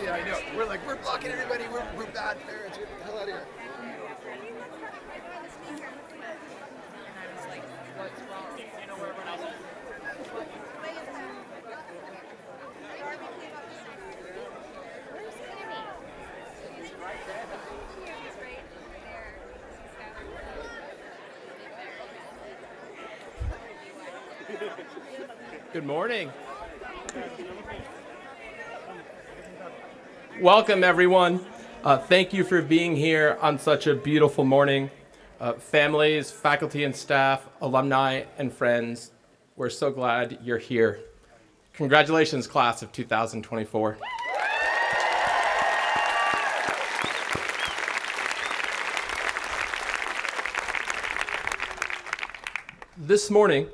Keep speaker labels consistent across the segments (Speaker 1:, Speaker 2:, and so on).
Speaker 1: Yeah, I know. We're blocking everybody. We're bad parents. Get the hell out of here.
Speaker 2: Good morning. Welcome, everyone. Thank you for being here on such a beautiful morning. Families, faculty and staff, alumni, and friends, we're so glad you're here. Congratulations, class of 2024. This morning,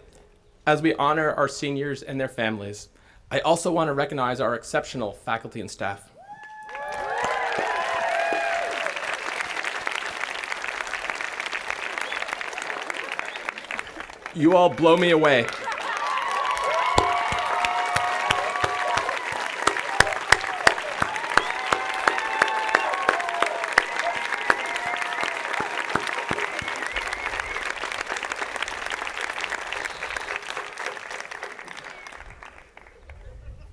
Speaker 2: as we honor our seniors and their families, I also want to recognize our exceptional faculty and staff. You all blow me away.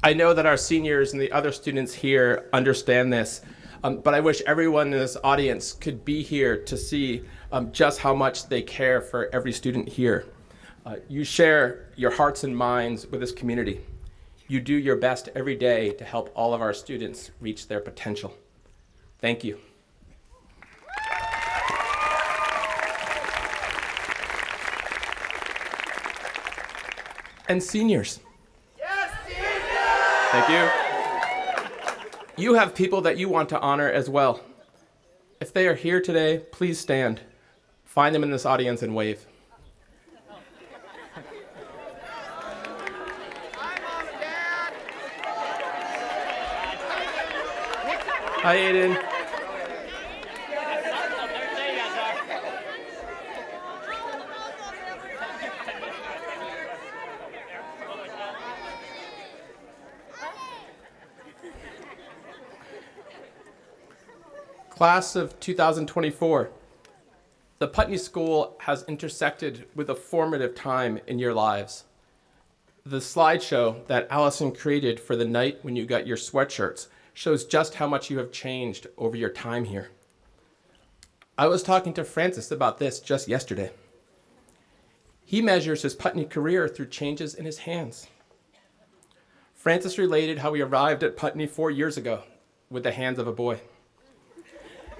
Speaker 2: I know that our seniors and the other students here understand this, but I wish everyone in this audience could be here to see just how much they care for every student here. You share your hearts and minds with this community. You do your best every day to help all of our students reach their potential. Thank you. And seniors. Thank you. You have people that you want to honor as well. If they are here today, please stand. Find them in this audience and wave.
Speaker 1: Hi, Mom and Dad.
Speaker 2: Hi, Aiden. Class of 2024, the Putney School has intersected with a formative time in your lives. The slideshow that Allison created for the night when you got your sweatshirts shows just how much you have changed over your time here. I was talking to Francis about this just yesterday. He measures his Putney career through changes in his hands. Francis related how he arrived at Putney 4 years ago with the hands of a boy.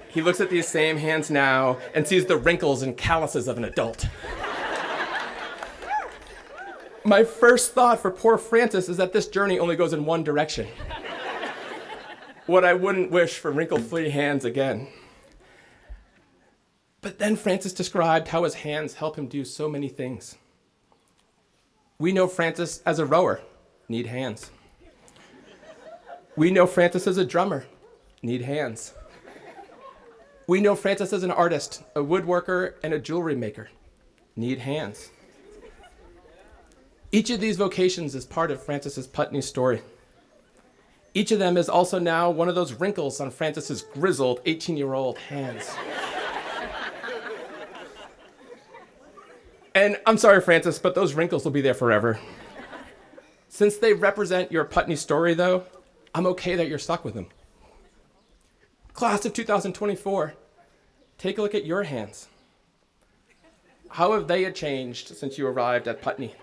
Speaker 2: He looks at these same hands now and sees the wrinkles and calluses of an adult. My first thought for poor Francis is that this journey only goes in one direction. What I wouldn't wish for wrinkle-free hands again. But then Francis described how his hands help him do so many things. We know Francis as a rower, need hands. We know Francis as a drummer, need hands. We know Francis as an artist, a woodworker, and a jewelry maker. Need hands. Each of these vocations is part of Francis's Putney story. Each of them is also now one of those wrinkles on Francis's grizzled 18-year-old hands. And I'm sorry, Francis, but those wrinkles will be there forever. Since they represent your Putney story, though, I'm okay that you're stuck with them. Class of 2024, take a look at your hands. How have they changed since you arrived at Putney?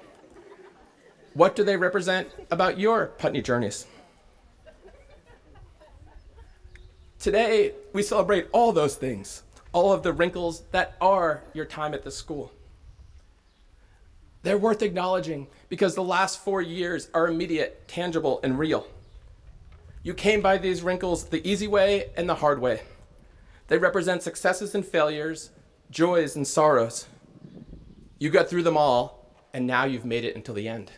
Speaker 2: What do they represent about your Putney journeys? Today, we celebrate all those things, all of the wrinkles that are your time at the school. They're worth acknowledging because the last 4 years are immediate, tangible, and real. You came by these wrinkles the easy way and the hard way. They represent successes and failures, joys and sorrows. You got through them all, and now you've made it until the end.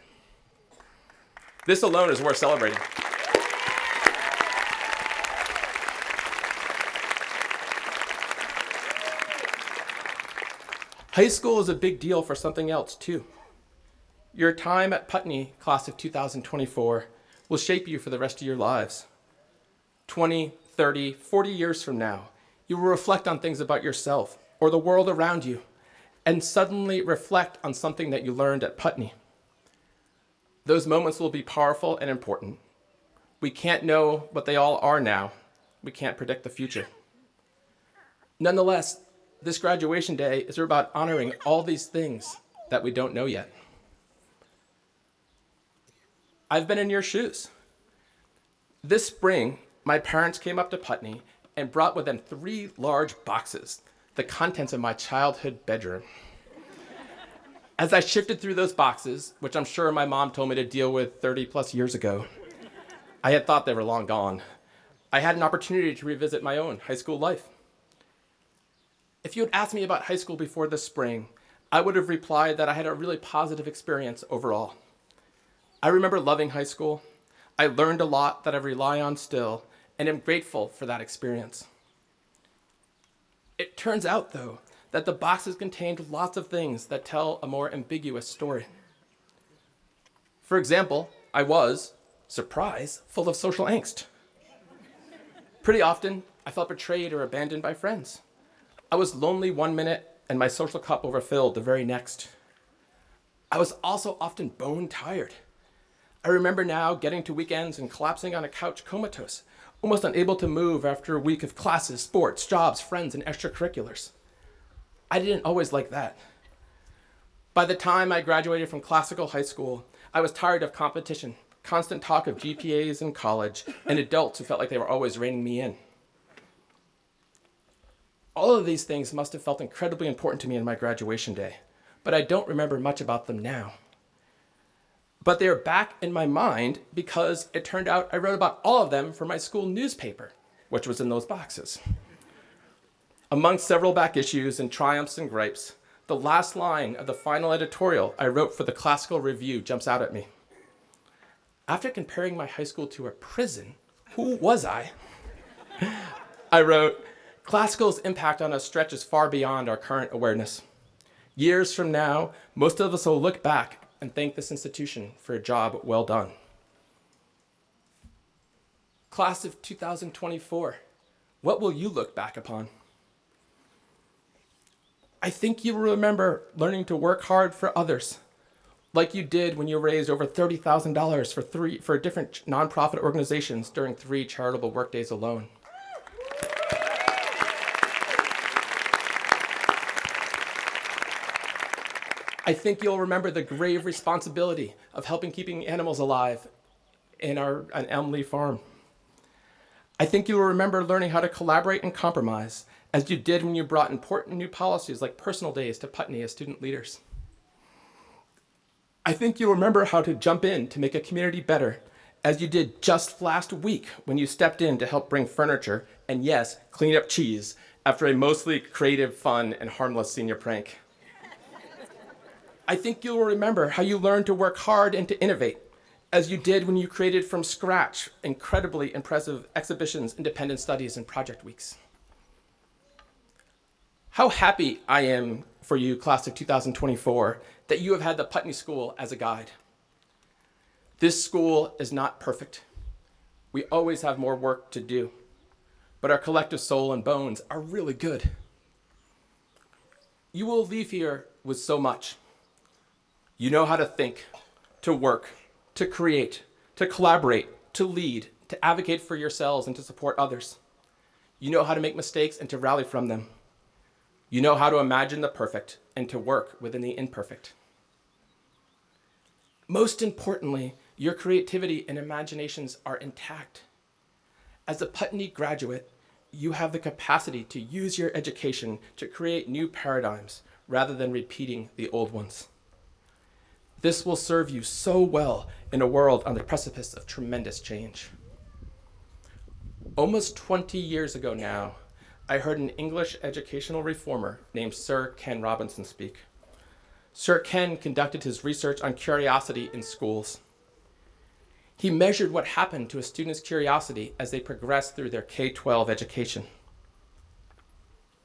Speaker 2: This alone is worth celebrating. High school is a big deal for something else, too. Your time at Putney, class of 2024, will shape you for the rest of your lives. 20, 30, 40 years from now, you will reflect on things about yourself or the world around you and suddenly reflect on something that you learned at Putney. Those moments will be powerful and important. We can't know what they all are now. We can't predict the future. Nonetheless, this graduation day is about honoring all these things that we don't know yet. I've been in your shoes. This spring, my parents came up to Putney and brought with them 3 large boxes, the contents of my childhood bedroom. As I shifted through those boxes, which I'm sure my mom told me to deal with 30 plus years ago, I had thought they were long gone. I had an opportunity to revisit my own high school life. If you had asked me about high school before this spring, I would have replied that I had a really positive experience overall. I remember loving high school. I learned a lot that I rely on still, and am grateful for that experience. It turns out, though, that the boxes contained lots of things that tell a more ambiguous story. For example, I was, surprise, full of social angst. Pretty often, I felt betrayed or abandoned by friends. I was lonely one minute and my social cup overfilled the very next. I was also often bone tired. I remember now getting to weekends and collapsing on a couch comatose, almost unable to move after a week of classes, sports, jobs, friends, and extracurriculars. I didn't always like that. By the time I graduated from classical high school, I was tired of competition, constant talk of GPAs in college, and adults who felt like they were always reining me in. All of these things must have felt incredibly important to me in my graduation day, but I don't remember much about them now. But they are back in my mind because it turned out I wrote about all of them for my school newspaper, which was in those boxes. Among several back issues and triumphs and gripes, the last line of the final editorial I wrote for the Classical Review jumps out at me. After comparing my high school to a prison, who was I? I wrote, "Classical's impact on us stretches far beyond our current awareness. Years from now, most of us will look back and thank this institution for a job well done." Class of 2024, what will you look back upon? I think you will remember learning to work hard for others, like you did when you raised over $30,000 for different nonprofit organizations during 3 charitable workdays alone. I think you'll remember the grave responsibility of helping keeping animals alive on Elmley Farm. I think you will remember learning how to collaborate and compromise, as you did when you brought important new policies like personal days to Putney as student leaders. I think you'll remember how to jump in to make a community better, as you did just last week when you stepped in to help bring furniture and, yes, clean up cheese after a mostly creative, fun, and harmless senior prank. I think you'll remember how you learned to work hard and to innovate, as you did when you created from scratch incredibly impressive exhibitions, independent studies, and project weeks. How happy I am for you, class of 2024, that you have had the Putney School as a guide. This school is not perfect. We always have more work to do, but our collective soul and bones are really good. You will leave here with so much. You know how to think, to work, to create, to collaborate, to lead, to advocate for yourselves and to support others. You know how to make mistakes and to rally from them. You know how to imagine the perfect and to work within the imperfect. Most importantly, your creativity and imaginations are intact. As a Putney graduate, you have the capacity to use your education to create new paradigms rather than repeating the old ones. This will serve you so well in a world on the precipice of tremendous change. Almost 20 years ago now, I heard an English educational reformer named Sir Ken Robinson speak. Sir Ken conducted his research on curiosity in schools. He measured what happened to a student's curiosity as they progressed through their K-12 education.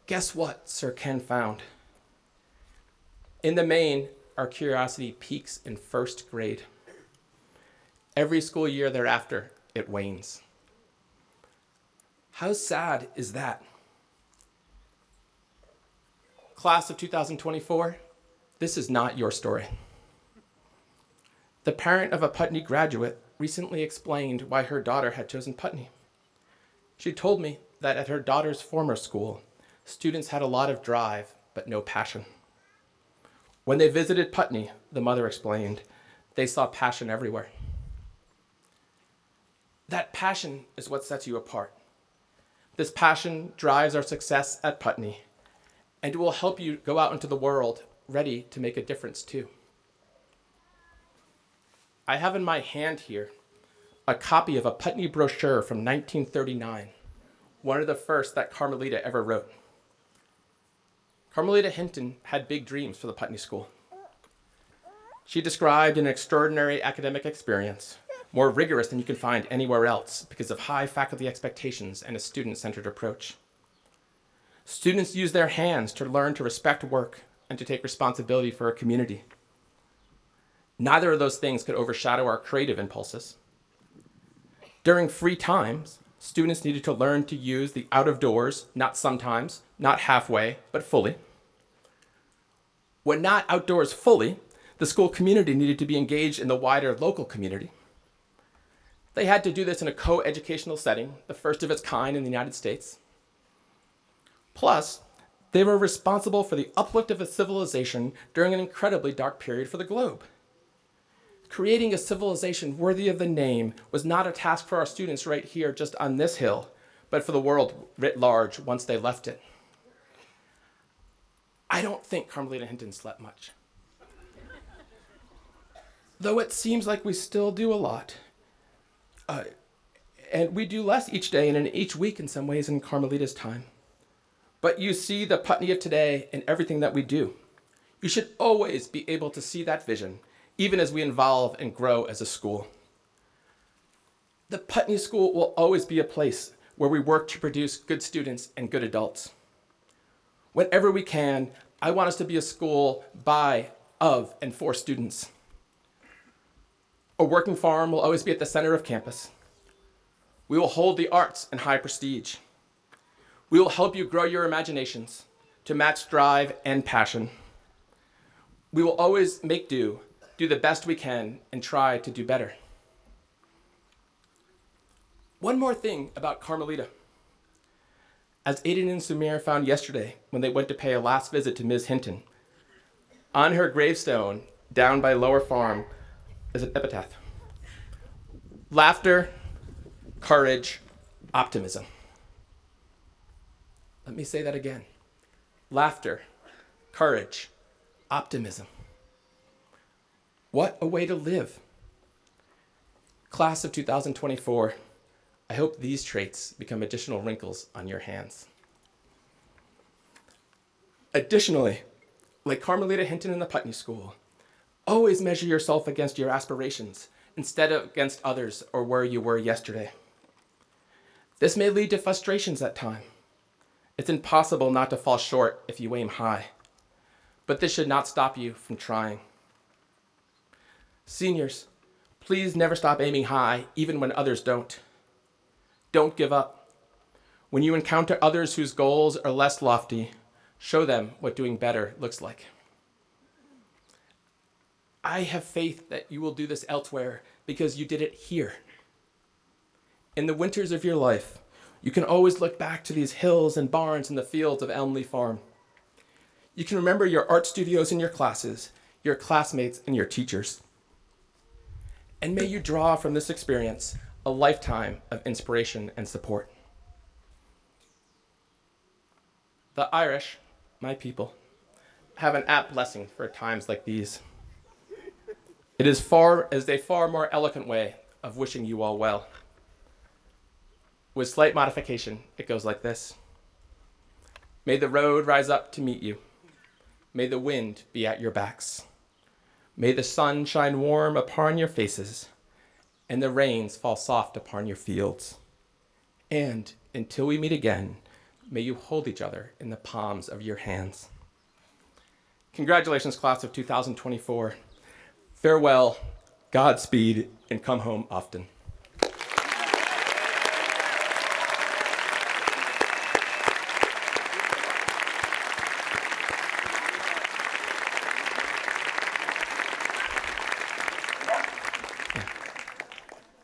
Speaker 2: Guess what Sir Ken found? In the main, our curiosity peaks in first grade. Every school year thereafter, it wanes. How sad is that? Class of 2024, this is not your story. The parent of a Putney graduate recently explained why her daughter had chosen Putney. She told me that at her daughter's former school, students had a lot of drive, but no passion. When they visited Putney, the mother explained, they saw passion everywhere. That passion is what sets you apart. This passion drives our success at Putney, and it will help you go out into the world ready to make a difference too. I have in my hand here a copy of a Putney brochure from 1939, one of the first that Carmelita ever wrote. Carmelita Hinton had big dreams for the Putney School. She described an extraordinary academic experience, more rigorous than you can find anywhere else because of high faculty expectations and a student-centered approach. Students use their hands to learn to respect work and to take responsibility for a community. Neither of those things could overshadow our creative impulses. During free times, students needed to learn to use the out of doors, not sometimes, not halfway, but fully. When not outdoors fully, the school community needed to be engaged in the wider local community. They had to do this in a co-educational setting, the first of its kind in the United States. Plus, they were responsible for the uplift of a civilization during an incredibly dark period for the globe. Creating a civilization worthy of the name was not a task for our students right here just on this hill, but for the world writ large once they left it. I don't think Carmelita Hinton slept much. Though it seems like we still do a lot. And we do less each day and in each week in some ways in Carmelita's time. But you see the Putney of today in everything that we do. You should always be able to see that vision, even as we evolve and grow as a school. The Putney School will always be a place where we work to produce good students and good adults. Whenever we can, I want us to be a school by, of, and for students. A working farm will always be at the center of campus. We will hold the arts in high prestige. We will help you grow your imaginations to match drive and passion. We will always make do the best we can, and try to do better. One more thing about Carmelita. As Aiden and Sumir found yesterday when they went to pay a last visit to Ms. Hinton, on her gravestone down by Lower Farm is an epitaph. Laughter, courage, optimism. Let me say that again. Laughter, courage, optimism. What a way to live. Class of 2024, I hope these traits become additional wrinkles on your hands. Additionally, like Carmelita Hinton in the Putney School, always measure yourself against your aspirations instead of against others or where you were yesterday. This may lead to frustrations at times. It's impossible not to fall short if you aim high, but this should not stop you from trying. Seniors, please never stop aiming high, even when others don't. Don't give up. When you encounter others whose goals are less lofty, show them what doing better looks like. I have faith that you will do this elsewhere because you did it here. In the winters of your life, you can always look back to these hills and barns and the fields of Elmley Farm. You can remember your art studios and your classes, your classmates and your teachers. And may you draw from this experience a lifetime of inspiration and support. The Irish, my people, have an apt blessing for times like these. It is a far more eloquent way of wishing you all well. With slight modification, it goes like this. May the road rise up to meet you. May the wind be at your backs. May the sun shine warm upon your faces, and the rains fall soft upon your fields. And until we meet again, may you hold each other in the palms of your hands. Congratulations, class of 2024. Farewell, Godspeed, and come home often.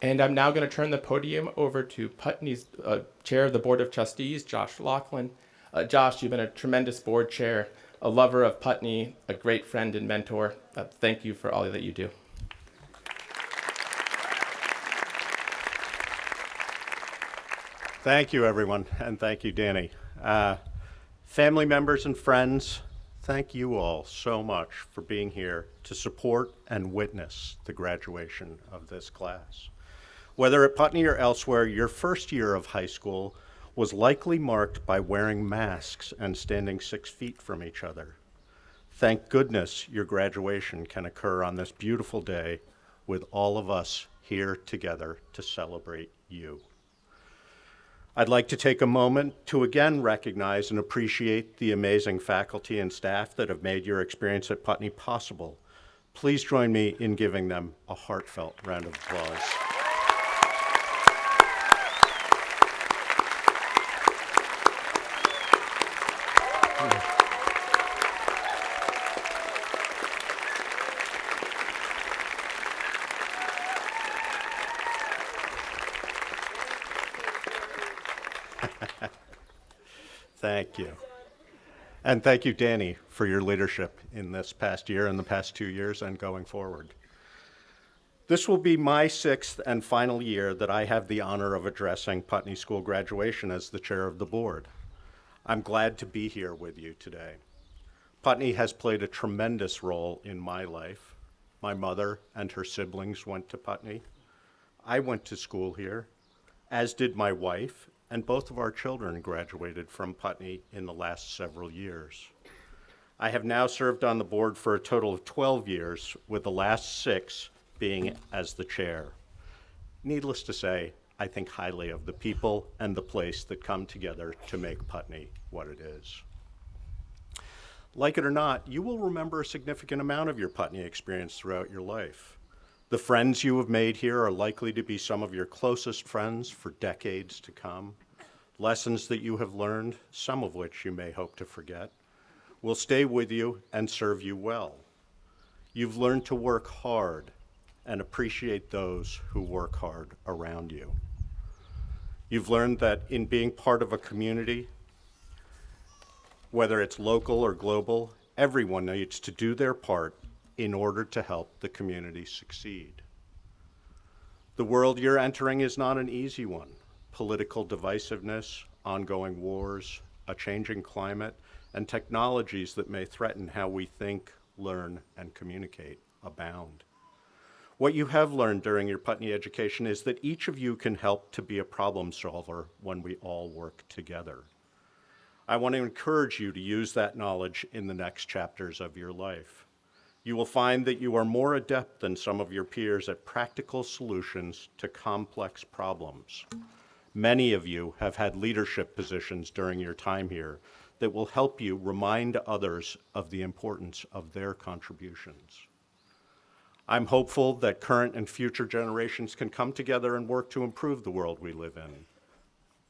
Speaker 2: And I'm now going to turn the podium over to Putney's Chair of the Board of Trustees, Josh Laughlin. Josh, you've been a tremendous board chair, a lover of Putney, a great friend and mentor. Thank you for all that you do.
Speaker 3: Thank you, everyone, and thank you, Danny. Family members and friends, thank you all so much for being here to support and witness the graduation of this class. Whether at Putney or elsewhere, your first year of high school was likely marked by wearing masks and standing 6 feet from each other. Thank goodness your graduation can occur on this beautiful day with all of us here together to celebrate you. I'd like to take a moment to again recognize and appreciate the amazing faculty and staff that have made your experience at Putney possible. Please join me in giving them a heartfelt round of applause. Thank you. And thank you, Danny, for your leadership in this past year and the past 2 years and going forward. This will be my 6th and final year that I have the honor of addressing Putney School graduation as the chair of the board. I'm glad to be here with you today. Putney has played a tremendous role in my life. My mother and her siblings went to Putney. I went to school here, as did my wife, and both of our children graduated from Putney in the last several years. I have now served on the board for a total of 12 years, with the last 6 being as the chair. Needless to say, I think highly of the people and the place that come together to make Putney what it is. Like it or not, you will remember a significant amount of your Putney experience throughout your life. The friends you have made here are likely to be some of your closest friends for decades to come. Lessons that you have learned, some of which you may hope to forget, will stay with you and serve you well. You've learned to work hard and appreciate those who work hard around you. You've learned that in being part of a community, whether it's local or global, everyone needs to do their part in order to help the community succeed. The world you're entering is not an easy one. Political divisiveness, ongoing wars, a changing climate, and technologies that may threaten how we think, learn, and communicate abound. What you have learned during your Putney education is that each of you can help to be a problem solver when we all work together. I want to encourage you to use that knowledge in the next chapters of your life. You will find that you are more adept than some of your peers at practical solutions to complex problems. Many of you have had leadership positions during your time here that will help you remind others of the importance of their contributions. I'm hopeful that current and future generations can come together and work to improve the world we live in.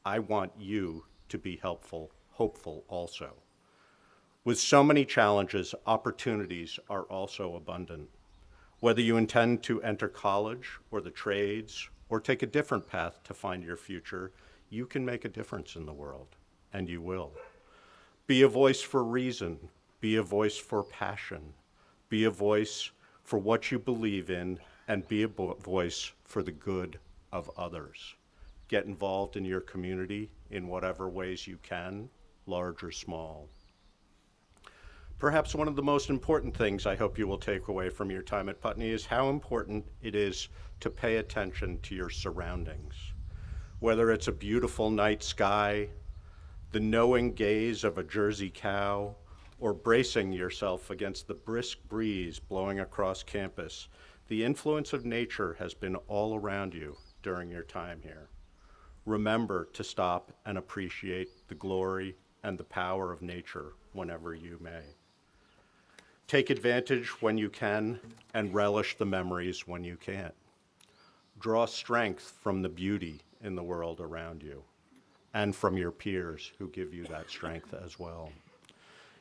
Speaker 3: I want you to be hopeful also. With so many challenges, opportunities are also abundant. Whether you intend to enter college or the trades or take a different path to find your future, you can make a difference in the world, and you will. Be a voice for reason, be a voice for passion, be a voice for what you believe in, and be a voice for the good of others. Get involved in your community in whatever ways you can, large or small. Perhaps one of the most important things I hope you will take away from your time at Putney is how important it is to pay attention to your surroundings. Whether it's a beautiful night sky, the knowing gaze of a Jersey cow, or bracing yourself against the brisk breeze blowing across campus, the influence of nature has been all around you during your time here. Remember to stop and appreciate the glory and the power of nature whenever you may. Take advantage when you can and relish the memories when you can't. Draw strength from the beauty in the world around you and from your peers who give you that strength as well.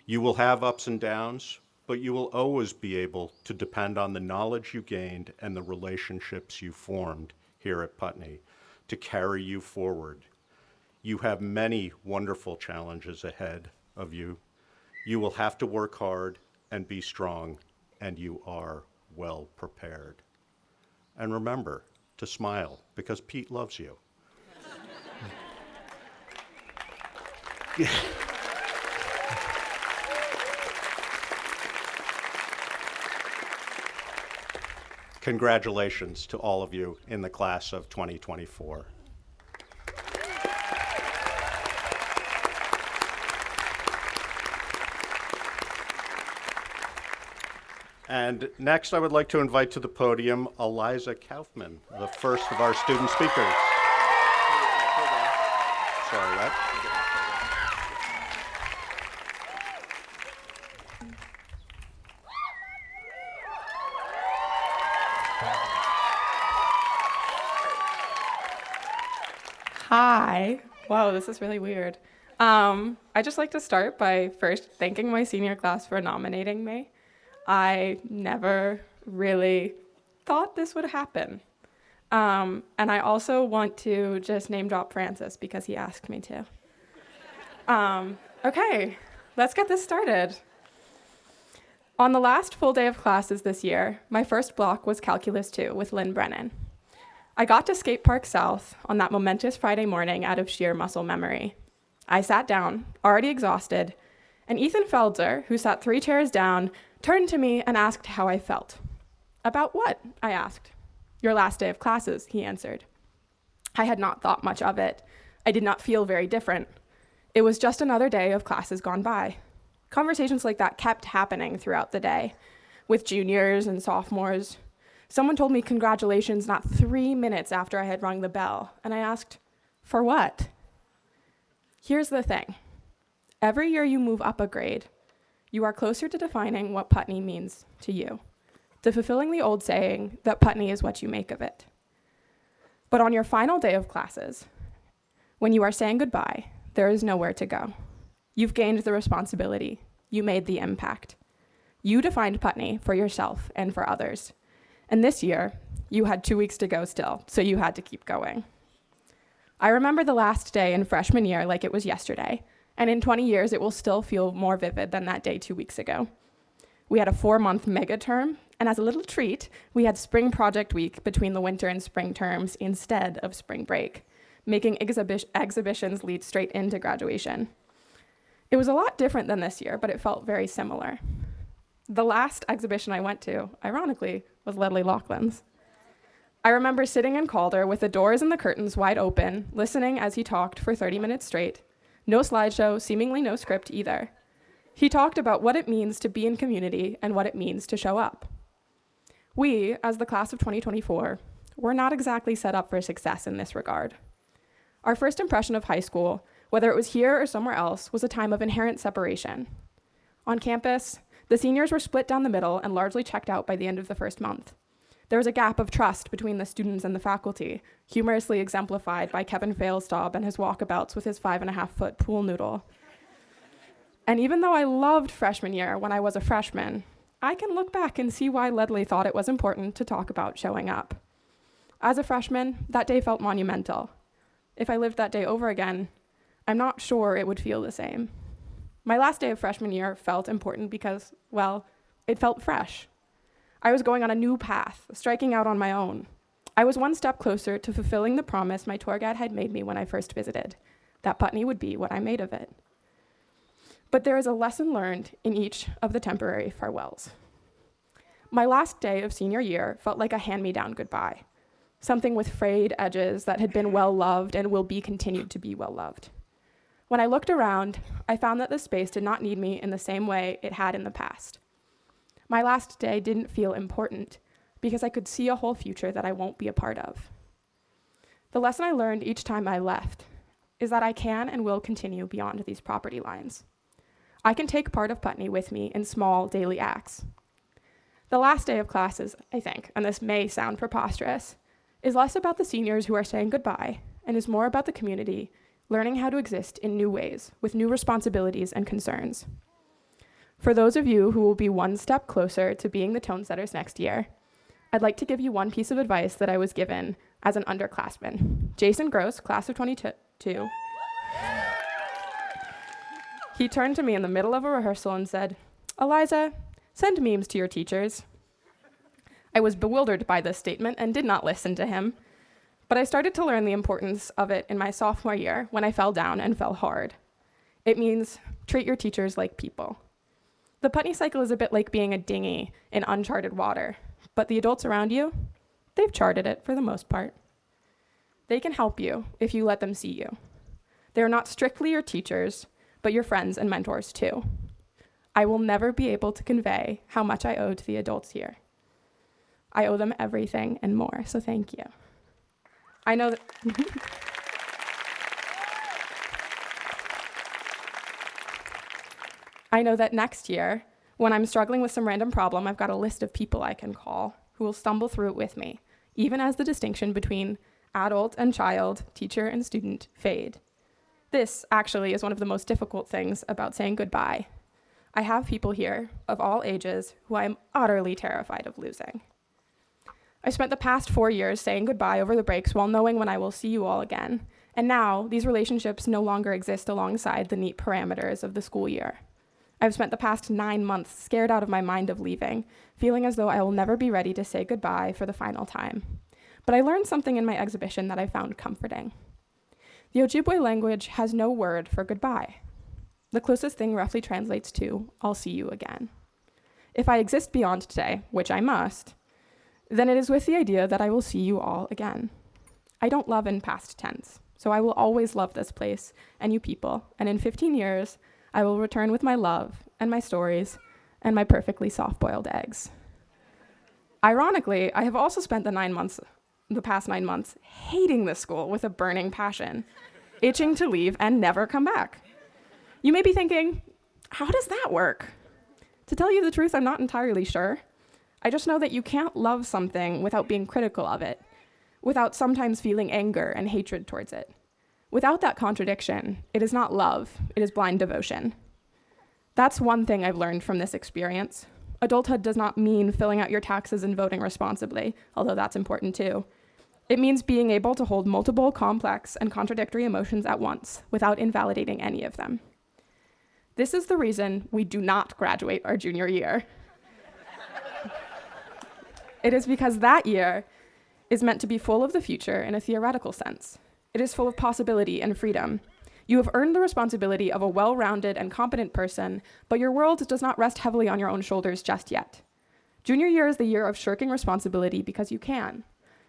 Speaker 3: You will have ups and downs, but you will always be able to depend on the knowledge you gained and the relationships you formed here at Putney to carry you forward. You have many wonderful challenges ahead of you. You will have to work hard and be strong, and you are well prepared. And remember to smile, because Pete loves you. Congratulations to all of you in the class of 2024. And next, I would like to invite to the podium Eliza Kaufman, the first of our student speakers. Sorry, what?
Speaker 4: Hi. Whoa, this is really weird. I'd just like to start by first thanking my senior class for nominating me. I never really thought this would happen. And I also want to just name drop Francis because he asked me to. Okay, let's get this started. On the last full day of classes this year, my first block was Calculus 2 with Lynn Brennan. I got to Skate Park South on that momentous Friday morning out of sheer muscle memory. I sat down, already exhausted, and Ethan Feldzer, who sat 3 chairs down, turned to me and asked how I felt. About what? I asked. Your last day of classes, he answered. I had not thought much of it. I did not feel very different. It was just another day of classes gone by. Conversations like that kept happening throughout the day, with juniors and sophomores. Someone told me congratulations not 3 minutes after I had rung the bell, and I asked, for what? Here's the thing. Every year you move up a grade, you are closer to defining what Putney means to you, to fulfilling the old saying that Putney is what you make of it. But on your final day of classes, when you are saying goodbye, there is nowhere to go. You've gained the responsibility. You made the impact. You defined Putney for yourself and for others. And this year, you had 2 weeks to go still, so you had to keep going. I remember the last day in freshman year like it was yesterday, and in 20 years, it will still feel more vivid than that day 2 weeks ago. We had a 4-month mega term, and as a little treat, we had spring project week between the winter and spring terms instead of spring break, making exhibitions lead straight into graduation. It was a lot different than this year, but it felt very similar. The last exhibition I went to, ironically, was Ledley Laughlin's. I remember sitting in Calder with the doors and the curtains wide open, listening as he talked for 30 minutes straight. No slideshow, seemingly no script either. He talked about what it means to be in community and what it means to show up. We, as the class of 2024, were not exactly set up for success in this regard. Our first impression of high school, whether it was here or somewhere else, was a time of inherent separation. On campus, the seniors were split down the middle and largely checked out by the end of the first month. There was a gap of trust between the students and the faculty, humorously exemplified by Kevin Failstaub and his walkabouts with his 5.5-foot pool noodle. And even though I loved freshman year when I was a freshman, I can look back and see why Ledley thought it was important to talk about showing up. As a freshman, that day felt monumental. If I lived that day over again, I'm not sure it would feel the same. My last day of freshman year felt important because, well, it felt fresh. I was going on a new path, striking out on my own. I was one step closer to fulfilling the promise my tour guide had made me when I first visited, that Putney would be what I made of it. But there is a lesson learned in each of the temporary farewells. My last day of senior year felt like a hand-me-down goodbye, something with frayed edges that had been well-loved and will be continued to be well-loved. When I looked around, I found that the space did not need me in the same way it had in the past. My last day didn't feel important because I could see a whole future that I won't be a part of. The lesson I learned each time I left is that I can and will continue beyond these property lines. I can take part of Putney with me in small daily acts. The last day of classes, I think, and this may sound preposterous, is less about the seniors who are saying goodbye and is more about the community learning how to exist in new ways with new responsibilities and concerns. For those of you who will be one step closer to being the tone setters next year, I'd like to give you one piece of advice that I was given as an underclassman. Jason Gross, class of 22, he turned to me in the middle of a rehearsal and said, "Eliza, send memes to your teachers." I was bewildered by this statement and did not listen to him, but I started to learn the importance of it in my sophomore year when I fell down and fell hard. It means treat your teachers like people. The Putney cycle is a bit like being a dinghy in uncharted water, but the adults around you, they've charted it for the most part. They can help you if you let them see you. They are not strictly your teachers, but your friends and mentors too. I will never be able to convey how much I owe to the adults here. I owe them everything and more, so thank you. I know that I know that next year, when I'm struggling with some random problem, I've got a list of people I can call who will stumble through it with me, even as the distinction between adult and child, teacher and student fade. This actually is one of the most difficult things about saying goodbye. I have people here of all ages who I am utterly terrified of losing. I spent the past 4 years saying goodbye over the breaks while knowing when I will see you all again, and now these relationships no longer exist alongside the neat parameters of the school year. I've spent the past 9 months scared out of my mind of leaving, feeling as though I will never be ready to say goodbye for the final time. But I learned something in my exhibition that I found comforting. The Ojibwe language has no word for goodbye. The closest thing roughly translates to, "I'll see you again." If I exist beyond today, which I must, then it is with the idea that I will see you all again. I don't love in past tense, so I will always love this place and you people, and in 15 years, I will return with my love and my stories and my perfectly soft-boiled eggs. Ironically, I have also spent the past 9 months hating this school with a burning passion, itching to leave and never come back. You may be thinking, how does that work? To tell you the truth, I'm not entirely sure. I just know that you can't love something without being critical of it, without sometimes feeling anger and hatred towards it. Without that contradiction, it is not love, it is blind devotion. That's one thing I've learned from this experience. Adulthood does not mean filling out your taxes and voting responsibly, although that's important too. It means being able to hold multiple, complex, and contradictory emotions at once without invalidating any of them. This is the reason we do not graduate our junior year. It is because that year is meant to be full of the future in a theoretical sense. It is full of possibility and freedom. You have earned the responsibility of a well-rounded and competent person, but your world does not rest heavily on your own shoulders just yet. Junior year is the year of shirking responsibility because you can.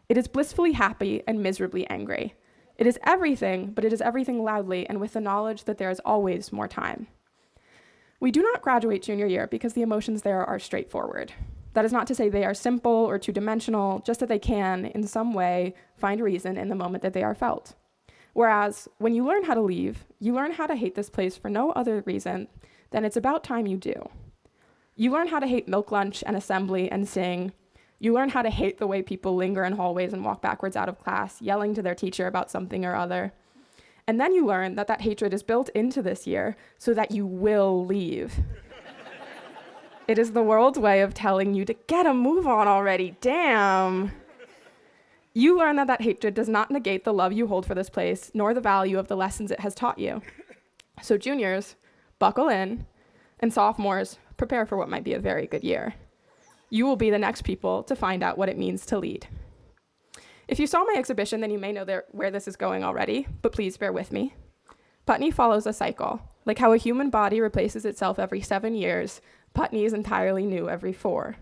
Speaker 4: It is blissfully happy and miserably angry. It is everything, but it is everything loudly and with the knowledge that there is always more time. We do not graduate junior year because the emotions there are straightforward. That is not to say they are simple or two-dimensional, just that they can, in some way, find reason in the moment that they are felt. Whereas, when you learn how to leave, you learn how to hate this place for no other reason than it's about time you do. You learn how to hate milk lunch and assembly and sing. You learn how to hate the way people linger in hallways and walk backwards out of class, yelling to their teacher about something or other. And then you learn that that hatred is built into this year so that you will leave. It is the world's way of telling you to get a move on already, damn. You learn that that hatred does not negate the love you hold for this place, nor the value of the lessons it has taught you. So juniors, buckle in, and sophomores, prepare for what might be a very good year. You will be the next people to find out what it means to lead. If you saw my exhibition, then you may know where this is going already, but please bear with me. Putney follows a cycle. Like how a human body replaces itself every 7 years, Putney is entirely new every 4.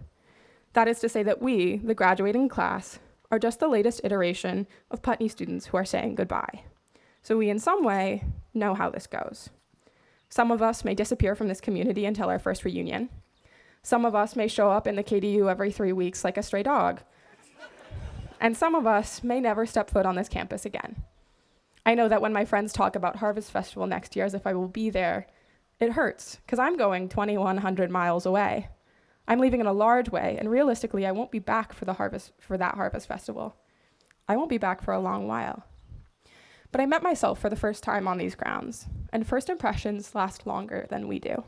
Speaker 4: That is to say that we, the graduating class, are just the latest iteration of Putney students who are saying goodbye. So we, in some way, know how this goes. Some of us may disappear from this community until our first reunion. Some of us may show up in the KDU every 3 weeks like a stray dog. And some of us may never step foot on this campus again. I know that when my friends talk about Harvest Festival next year as if I will be there, it hurts, because I'm going 2,100 miles away. I'm leaving in a large way, and realistically, I won't be back for that Harvest Festival. I won't be back for a long while. But I met myself for the first time on these grounds, and first impressions last longer than we do.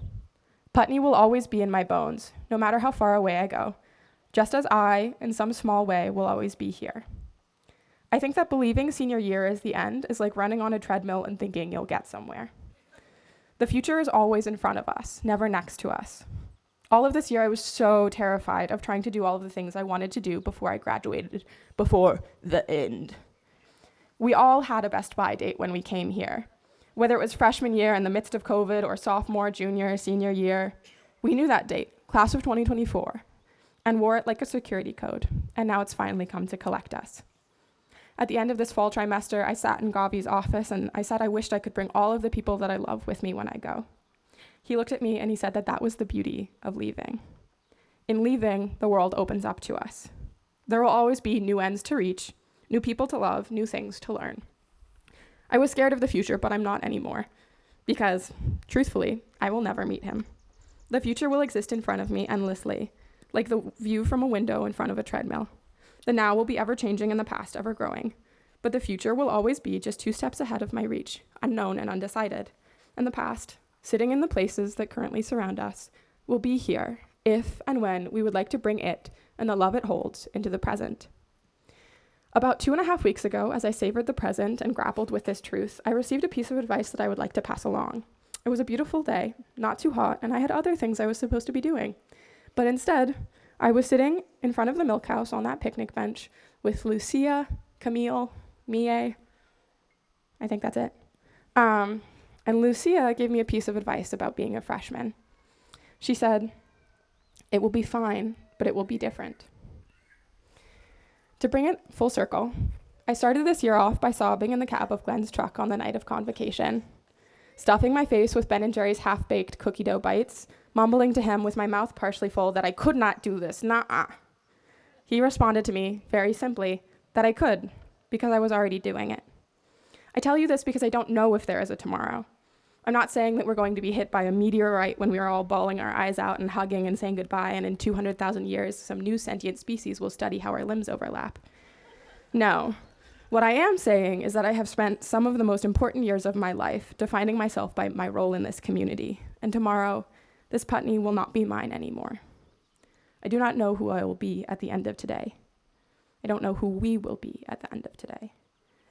Speaker 4: Putney will always be in my bones, no matter how far away I go, just as I, in some small way, will always be here. I think that believing senior year is the end is like running on a treadmill and thinking you'll get somewhere. The future is always in front of us, never next to us. All of this year, I was so terrified of trying to do all of the things I wanted to do before I graduated, before the end. We all had a best by date when we came here. Whether it was freshman year in the midst of COVID or sophomore, junior, senior year, we knew that date, class of 2024, and wore it like a security code, and now it's finally come to collect us. At the end of this fall trimester, I sat in Gavi's office and I said I wished I could bring all of the people that I love with me when I go. He looked at me and he said that that was the beauty of leaving. In leaving, the world opens up to us. There will always be new ends to reach, new people to love, new things to learn. I was scared of the future, but I'm not anymore. Because, truthfully, I will never meet him. The future will exist in front of me endlessly, like the view from a window in front of a treadmill. The now will be ever-changing and the past ever-growing. But the future will always be just 2 steps ahead of my reach, unknown and undecided. And the past, sitting in the places that currently surround us, will be here if and when we would like to bring it and the love it holds into the present. About 2.5 weeks ago, as I savored the present and grappled with this truth, I received a piece of advice that I would like to pass along. It was a beautiful day, not too hot, and I had other things I was supposed to be doing. But instead, I was sitting in front of the milk house on that picnic bench with Lucia, Camille, Mie. I think that's it. And Lucia gave me a piece of advice about being a freshman. She said, "It will be fine, but it will be different." To bring it full circle, I started this year off by sobbing in the cab of Glenn's truck on the night of convocation, stuffing my face with Ben & Jerry's half-baked cookie dough bites, mumbling to him with my mouth partially full that I could not do this, nuh-uh. He responded to me, very simply, that I could, because I was already doing it. I tell you this because I don't know if there is a tomorrow. I'm not saying that we're going to be hit by a meteorite when we are all bawling our eyes out and hugging and saying goodbye, and in 200,000 years, some new sentient species will study how our limbs overlap. No. What I am saying is that I have spent some of the most important years of my life defining myself by my role in this community, and tomorrow, this Putney will not be mine anymore. I do not know who I will be at the end of today. I don't know who we will be at the end of today.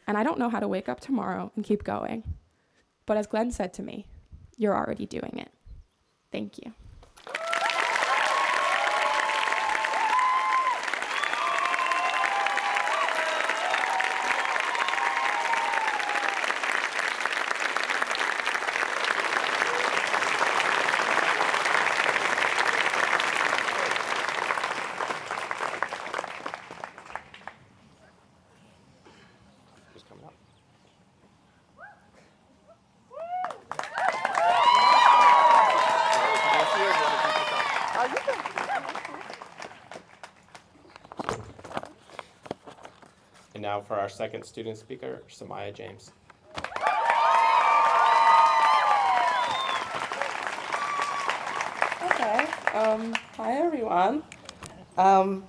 Speaker 4: And I don't know how to wake up tomorrow and keep going. But as Glenn said to me, you're already doing it. Thank you.
Speaker 2: And now for our second student speaker, Samaya James.
Speaker 5: Okay. Hi, everyone.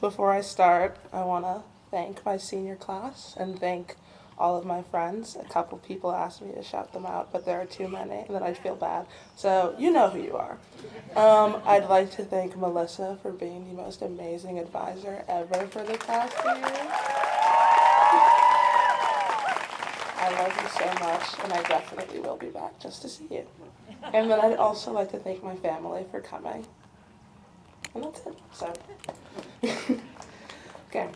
Speaker 5: Before I start, I want to thank my senior class and thank all of my friends. A couple people asked me to shout them out, but there are too many, and then I'd feel bad. So you know who you are. I'd like to thank Melissa for being the most amazing advisor ever for the past 2 years. I love you so much, and I definitely will be back just to see you. And then I'd also like to thank my family for coming. And that's it. So, okay.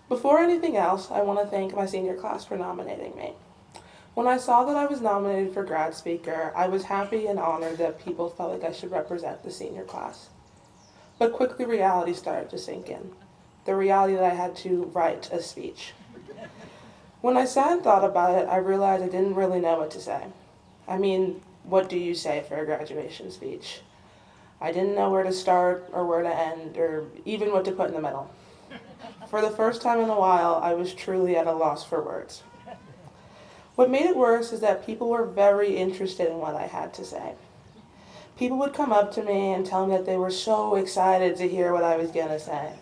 Speaker 5: Before anything else, I want to thank my senior class for nominating me. When I saw that I was nominated for grad speaker, I was happy and honored that people felt like I should represent the senior class. But quickly reality started to sink in. The reality that I had to write a speech. When I sat and thought about it, I realized I didn't really know what to say. I mean, what do you say for a graduation speech? I didn't know where to start or where to end or even what to put in the middle. For the first time in a while, I was truly at a loss for words. What made it worse is that people were very interested in what I had to say. People would come up to me and tell me that they were so excited to hear what I was going to say.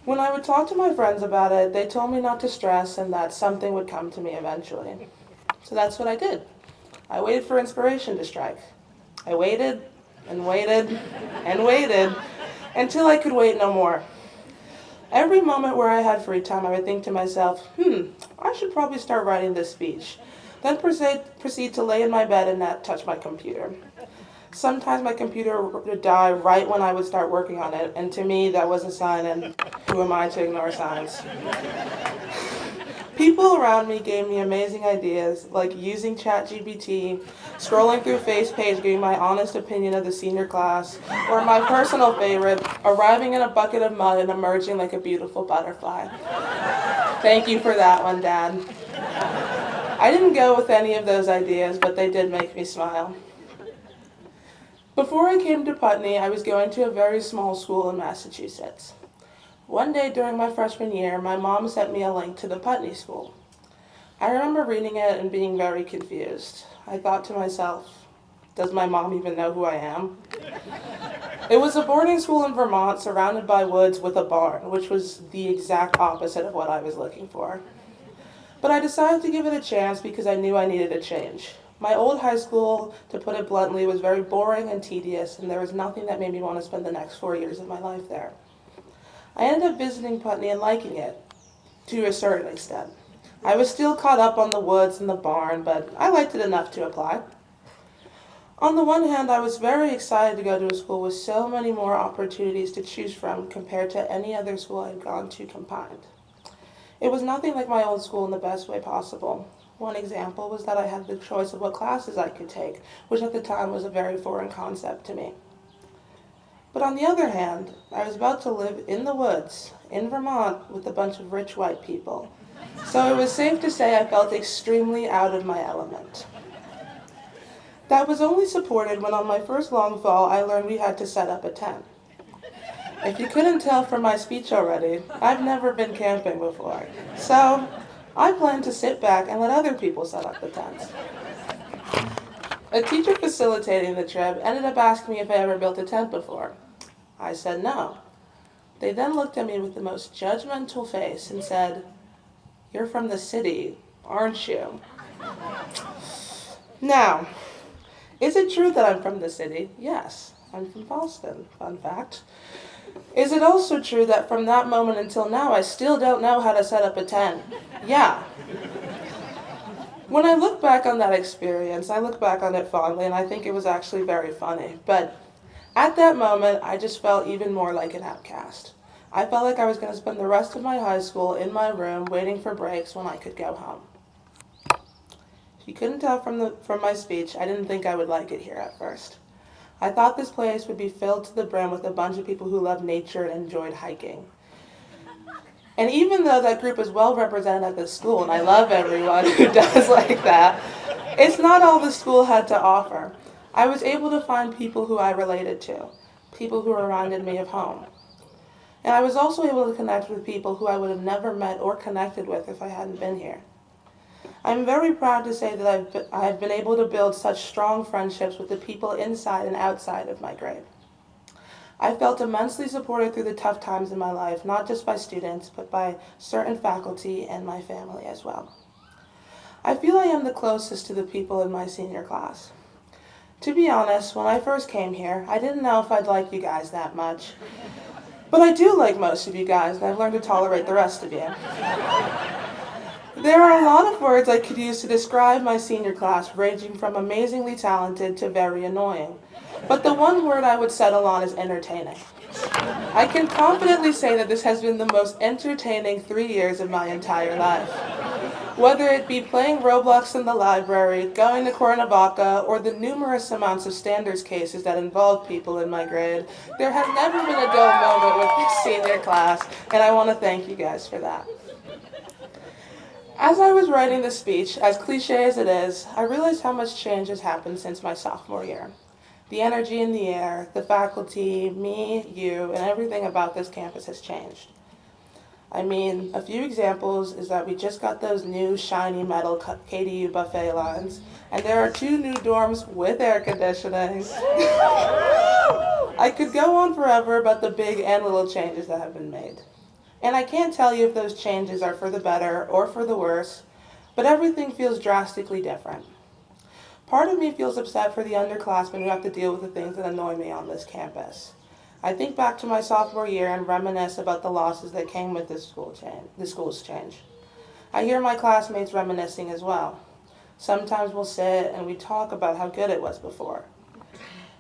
Speaker 5: When I would talk to my friends about it, they told me not to stress and that something would come to me eventually. So that's what I did. I waited for inspiration to strike. I waited and waited and waited until I could wait no more. Every moment where I had free time, I would think to myself, I should probably start writing this speech. Then proceed to lay in my bed and not touch my computer. Sometimes my computer would die right when I would start working on it, and to me that was a sign, and who am I to ignore signs? People around me gave me amazing ideas, like using ChatGPT, scrolling through FacePage, giving my honest opinion of the senior class, or my personal favorite, arriving in a bucket of mud and emerging like a beautiful butterfly. Thank you for that one, Dad. I didn't go with any of those ideas, but they did make me smile. Before I came to Putney, I was going to a very small school in Massachusetts. One day during my freshman year, my mom sent me a link to the Putney School. I remember reading it and being very confused. I thought to myself, does my mom even know who I am? It was a boarding school in Vermont surrounded by woods with a barn, which was the exact opposite of what I was looking for. But I decided to give it a chance because I knew I needed a change. My old high school, to put it bluntly, was very boring and tedious, and there was nothing that made me want to spend the next 4 years of my life there. I ended up visiting Putney and liking it, to a certain extent. I was still caught up on the woods and the barn, but I liked it enough to apply. On the one hand, I was very excited to go to a school with so many more opportunities to choose from compared to any other school I'd gone to combined. It was nothing like my old school in the best way possible. One example was that I had the choice of what classes I could take, which at the time was a very foreign concept to me. But on the other hand, I was about to live in the woods, in Vermont, with a bunch of rich white people. So it was safe to say I felt extremely out of my element. That was only supported when on my first long fall I learned we had to set up a tent. If you couldn't tell from my speech already, I've never been camping before. So I planned to sit back and let other people set up the tents. A teacher facilitating the trip ended up asking me if I ever built a tent before. I said no. They then looked at me with the most judgmental face and said, "You're from the city, aren't you?" Now, is it true that I'm from the city? Yes, I'm from Boston, fun fact. Is it also true that from that moment until now I still don't know how to set up a tent? Yeah. When I look back on that experience, I look back on it fondly and I think it was actually very funny. But at that moment, I just felt even more like an outcast. I felt like I was going to spend the rest of my high school in my room waiting for breaks when I could go home. If you couldn't tell from my speech, I didn't think I would like it here at first. I thought this place would be filled to the brim with a bunch of people who loved nature and enjoyed hiking. And even though that group is well represented at this school, and I love everyone who does like that, it's not all the school had to offer. I was able to find people who I related to, people who reminded me of home. And I was also able to connect with people who I would have never met or connected with if I hadn't been here. I'm very proud to say that I've been able to build such strong friendships with the people inside and outside of my grade. I felt immensely supported through the tough times in my life, not just by students, but by certain faculty and my family as well. I feel I am the closest to the people in my senior class. To be honest, when I first came here, I didn't know if I'd like you guys that much. But I do like most of you guys, and I've learned to tolerate the rest of you. There are a lot of words I could use to describe my senior class, ranging from amazingly talented to very annoying. But the one word I would settle on is entertaining. I can confidently say that this has been the most entertaining 3 years of my entire life. Whether it be playing Roblox in the library, going to Cuernavaca, or the numerous amounts of standards cases that involve people in my grade, there has never been a dull moment with this senior class, and I want to thank you guys for that. As I was writing this speech, as cliche as it is, I realized how much change has happened since my sophomore year. The energy in the air, the faculty, me, you, and everything about this campus has changed. I mean, a few examples is that we just got those new shiny metal KDU buffet lines, and there are 2 new dorms with air conditioning. I could go on forever about the big and little changes that have been made. And I can't tell you if those changes are for the better or for the worse, but everything feels drastically different. Part of me feels upset for the underclassmen who have to deal with the things that annoy me on this campus. I think back to my sophomore year and reminisce about the losses that came with the school's change. I hear my classmates reminiscing as well. Sometimes we'll sit and we talk about how good it was before.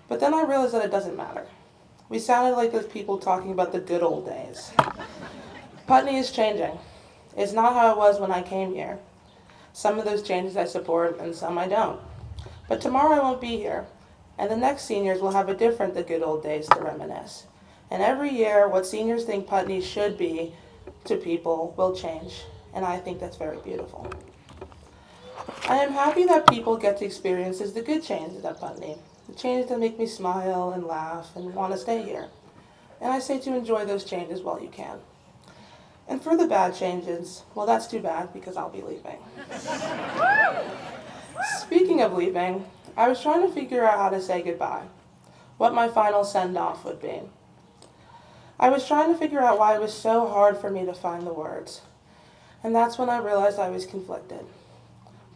Speaker 5: But then I realize that it doesn't matter. We sounded like those people talking about the good old days. Putney is changing. It's not how it was when I came here. Some of those changes I support and some I don't. But tomorrow I won't be here, and the next seniors will have a different the good old days to reminisce. And every year, what seniors think Putney should be to people will change, and I think that's very beautiful. I am happy that people get to experience the good changes at Putney, the changes that make me smile and laugh and want to stay here. And I say to enjoy those changes while you can. And for the bad changes, well, that's too bad because I'll be leaving. Speaking of leaving, I was trying to figure out how to say goodbye, what my final send-off would be. I was trying to figure out why it was so hard for me to find the words, and that's when I realized I was conflicted.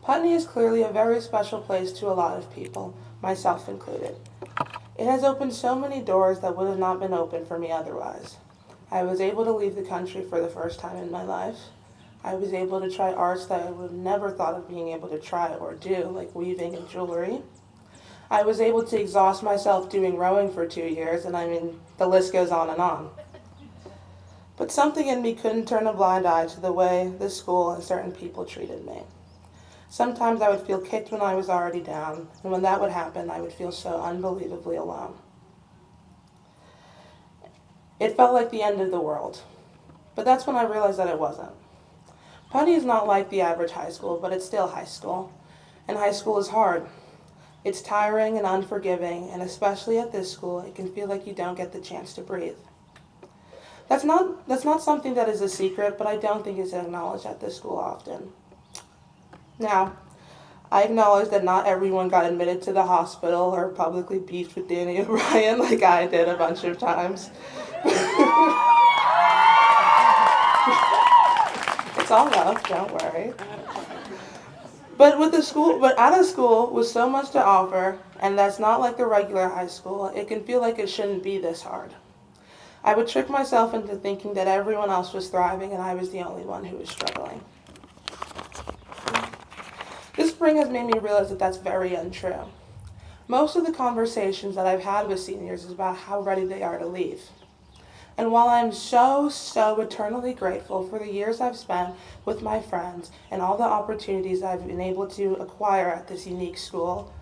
Speaker 5: Putney is clearly a very special place to a lot of people, myself included. It has opened so many doors that would have not been open for me otherwise. I was able to leave the country for the first time in my life. I was able to try arts that I would have never thought of being able to try or do, like weaving and jewelry. I was able to exhaust myself doing rowing for 2 years, and I mean, the list goes on and on. But something in me couldn't turn a blind eye to the way this school and certain people treated me. Sometimes I would feel kicked when I was already down, and when that would happen, I would feel so unbelievably alone. It felt like the end of the world, but that's when I realized that it wasn't. Putney is not like the average high school, but it's still high school, and high school is hard. It's tiring and unforgiving, and especially at this school, it can feel like you don't get the chance to breathe. That's not something that is a secret, but I don't think it's acknowledged at this school often. Now, I acknowledge that not everyone got admitted to the hospital or publicly beefed with Danny O'Brien like I did a bunch of times. It's all love, don't worry. But at a school with so much to offer, and that's not like the regular high school, it can feel like it shouldn't be this hard. I would trick myself into thinking that everyone else was thriving and I was the only one who was struggling. This spring has made me realize that that's very untrue. Most of the conversations that I've had with seniors is about how ready they are to leave. And while I'm so eternally grateful for the years I've spent with my friends and all the opportunities I've been able to acquire at this unique school,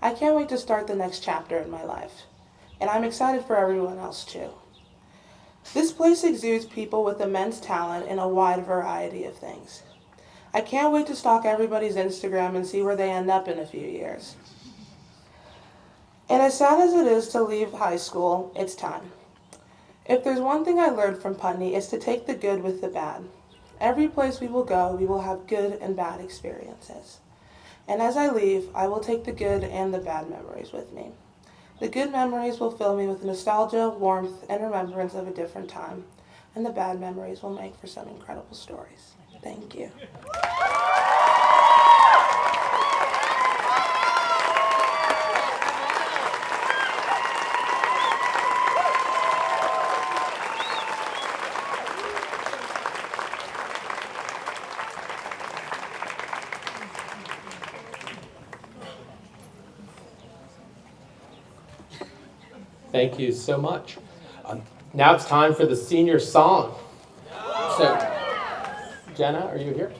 Speaker 5: I can't wait to start the next chapter in my life. And I'm excited for everyone else too. This place exudes people with immense talent in a wide variety of things. I can't wait to stalk everybody's Instagram and see where they end up in a few years. And as sad as it is to leave high school, it's time. If there's one thing I learned from Putney, it's to take the good with the bad. Every place we will go, we will have good and bad experiences. And as I leave, I will take the good and the bad memories with me. The good memories will fill me with nostalgia, warmth, and remembrance of a different time. And the bad memories will make for some incredible stories. Thank you.
Speaker 2: Thank you so much. Now it's time for the senior song. So, Jenna, are you here?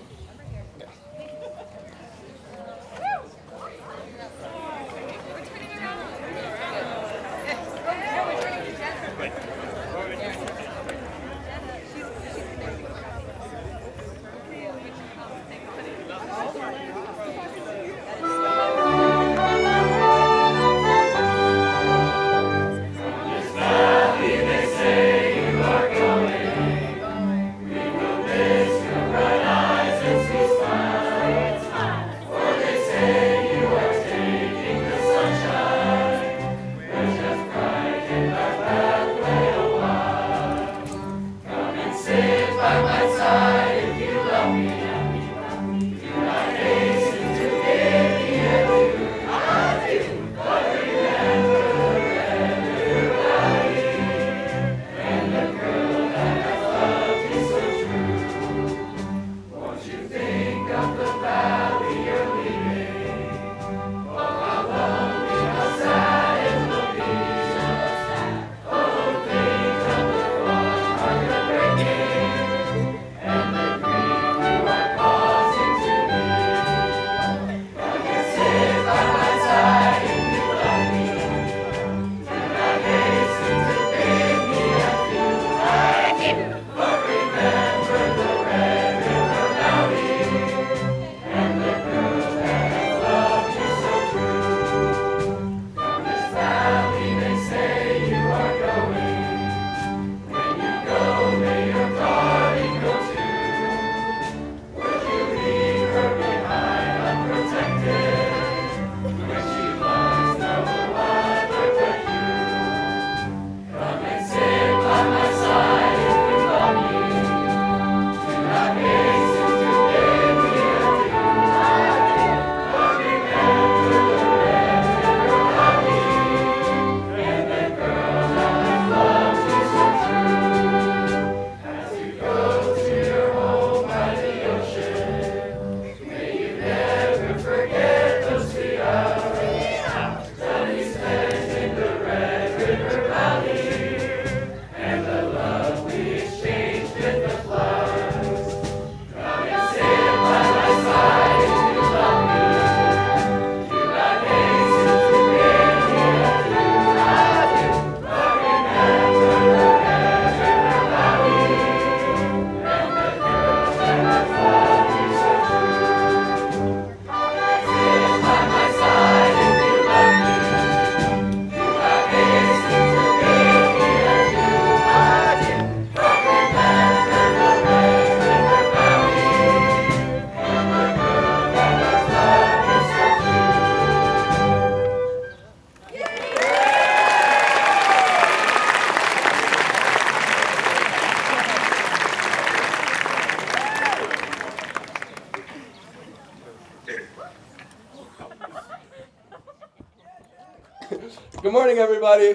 Speaker 6: Eyes Good morning, everybody.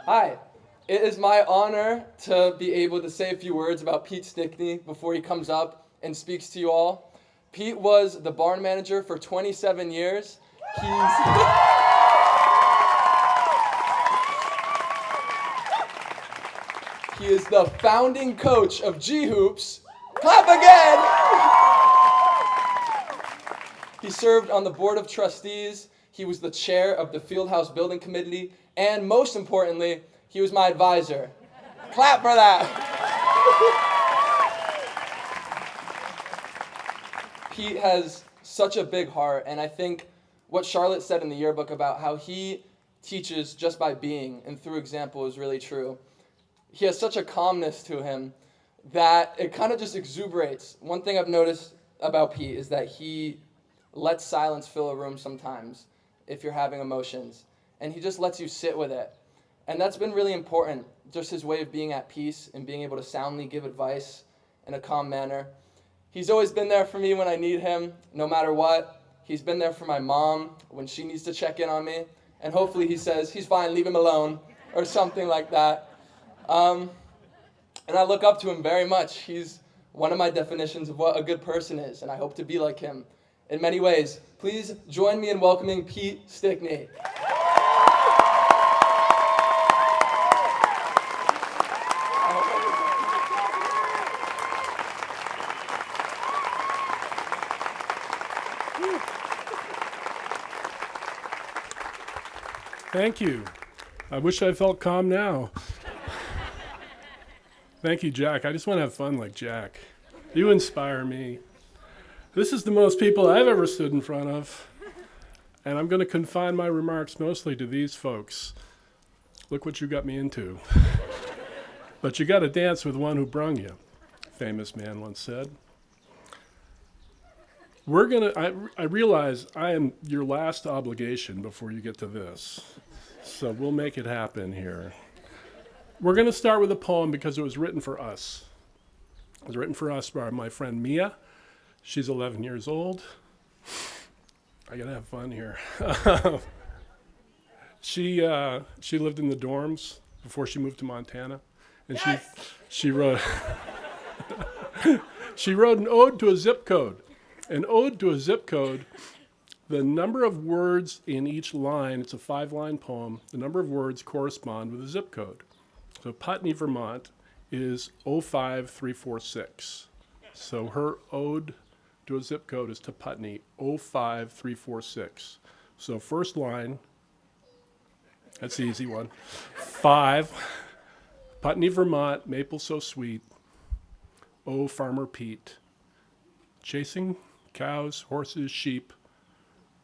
Speaker 6: Hi. It is my honor to be able to say a few words about Pete Stickney before he comes up and speaks to you all. Pete was the barn manager for 27 years. He is the founding coach of G Hoops. Clap again! He served on the board of trustees. He was the chair of the Fieldhouse Building Committee. And most importantly, he was my advisor. Clap for that! Pete has such a big heart, and I think what Charlotte said in the yearbook about how he teaches just by being and through example is really true. He has such a calmness to him that it kind of just exuberates. One thing I've noticed about Pete is that he lets silence fill a room sometimes if you're having emotions, and he just lets you sit with it. And that's been really important, just his way of being at peace and being able to soundly give advice in a calm manner. He's always been there for me when I need him, no matter what. He's been there for my mom when she needs to check in on me. And hopefully he says, he's fine, leave him alone, or something like that. And I look up to him very much. He's one of my definitions of what a good person is, and I hope to be like him in many ways. Please join me in welcoming Pete Stickney.
Speaker 7: Thank you. I wish I felt calm now. Thank you, Jack. I just want to have fun like Jack. You inspire me. This is the most people I've ever stood in front of, and I'm going to confine my remarks mostly to these folks. Look what you got me into. But you got to dance with one who brung you, famous man once said. I realize I am your last obligation before you get to this, so we'll make it happen here. We're going to start with a poem because it was written for us. It was written for us by my friend Mia. She's 11 years old. I got to have fun here. She lived in the dorms before she moved to Montana, and she wrote she wrote an ode to a zip code. An ode to a zip code, the number of words in each line, it's a 5-line poem, the number of words correspond with a zip code. So Putney, Vermont is 05346. So her ode to a zip code is to Putney, 05346. So first line, that's the easy one. 5, Putney, Vermont, maple so sweet. Oh, Farmer Pete. Chasing cows, horses, sheep,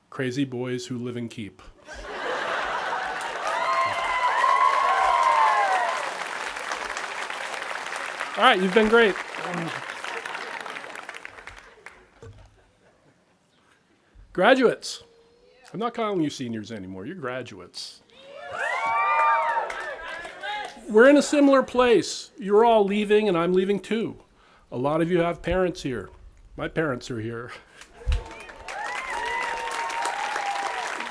Speaker 7: crazy boys who live and keep. All right, you've been great. Graduates. I'm not calling you seniors anymore. You're graduates. We're in a similar place. You're all leaving, and I'm leaving too. A lot of you have parents here. My parents are here.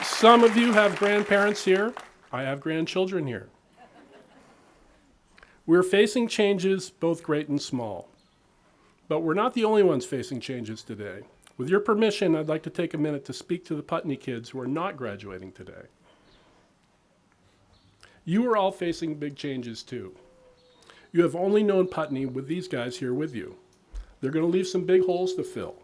Speaker 7: Some of you have grandparents here. I have grandchildren here. We're facing changes, both great and small. But we're not the only ones facing changes today. With your permission, I'd like to take a minute to speak to the Putney kids who are not graduating today. You are all facing big changes too. You have only known Putney with these guys here with you. They're going to leave some big holes to fill.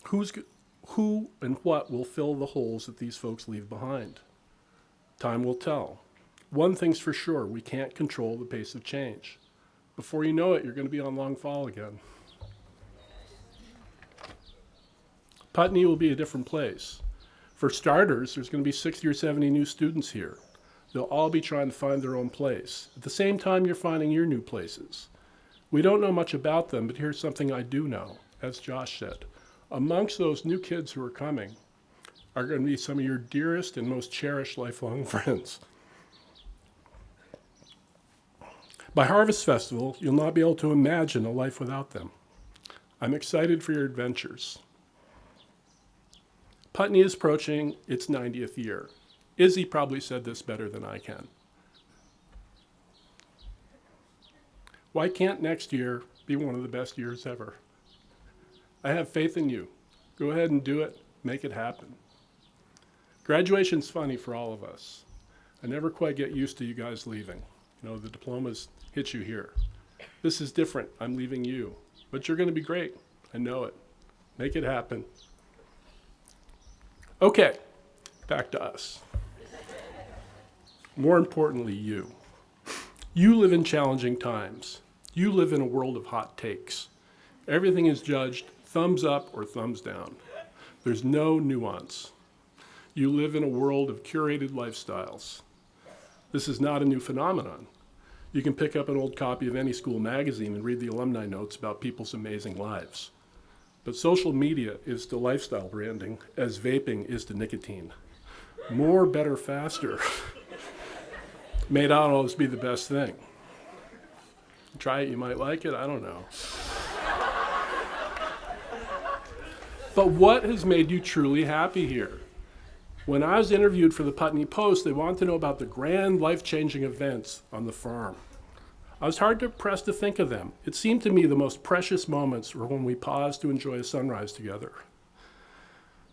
Speaker 7: Who and what will fill the holes that these folks leave behind? Time will tell. One thing's for sure, we can't control the pace of change. Before you know it, you're going to be on long fall again. Putney will be a different place. For starters, there's going to be 60 or 70 new students here. They'll all be trying to find their own place. At the same time, you're finding your new places. We don't know much about them, but here's something I do know, as Josh said. Amongst those new kids who are coming are going to be some of your dearest and most cherished lifelong friends. By Harvest Festival, you'll not be able to imagine a life without them. I'm excited for your adventures. Putney is approaching its 90th year. Izzy probably said this better than I can. Why can't next year be one of the best years ever? I have faith in you. Go ahead and do it. Make it happen. Graduation's funny for all of us. I never quite get used to you guys leaving. You know, the diplomas hit you here. This is different. I'm leaving you. But you're going to be great. I know it. Make it happen. Okay, back to us. More importantly, you. You live in challenging times. You live in a world of hot takes. Everything is judged thumbs up or thumbs down. There's no nuance. You live in a world of curated lifestyles. This is not a new phenomenon. You can pick up an old copy of any school magazine and read the alumni notes about people's amazing lives. But social media is to lifestyle branding as vaping is to nicotine. More, better, faster may not always be the best thing. Try it, you might like it, I don't know. But what has made you truly happy here? When I was interviewed for the Putney Post, they wanted to know about the grand life-changing events on the farm. I was hard pressed to think of them. It seemed to me the most precious moments were when we paused to enjoy a sunrise together.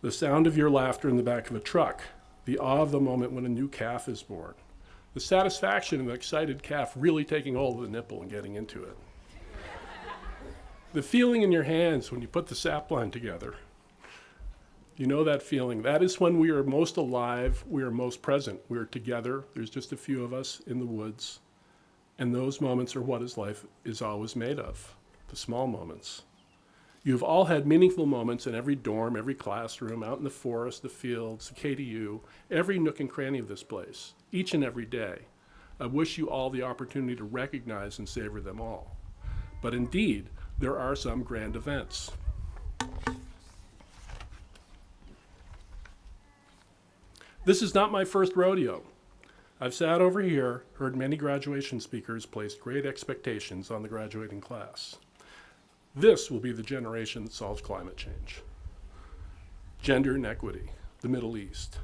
Speaker 7: The sound of your laughter in the back of a truck, the awe of the moment when a new calf is born, the satisfaction of an excited calf really taking hold of the nipple and getting into it. The feeling in your hands when you put the sap line together. You know that feeling. That is when we are most alive, we are most present. We are together. There's just a few of us in the woods. And those moments are what life is always made of, the small moments. You've all had meaningful moments in every dorm, every classroom, out in the forest, the fields, the KDU, every nook and cranny of this place, each and every day. I wish you all the opportunity to recognize and savor them all. But indeed, there are some grand events. This is not my first rodeo. I've sat over here, heard many graduation speakers place great expectations on the graduating class. This will be the generation that solves climate change. Gender inequity, the Middle East.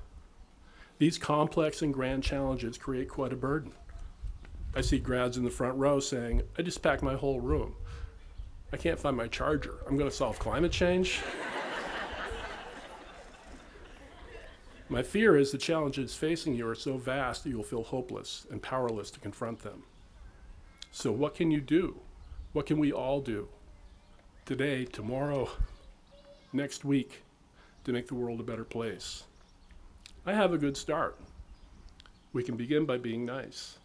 Speaker 7: These complex and grand challenges create quite a burden. I see grads in the front row saying, I just packed my whole room. I can't find my charger. I'm going to solve climate change? My fear is the challenges facing you are so vast that you'll feel hopeless and powerless to confront them. So what can you do? What can we all do? Today, tomorrow, next week, to make the world a better place? I have a good start. We can begin by being nice.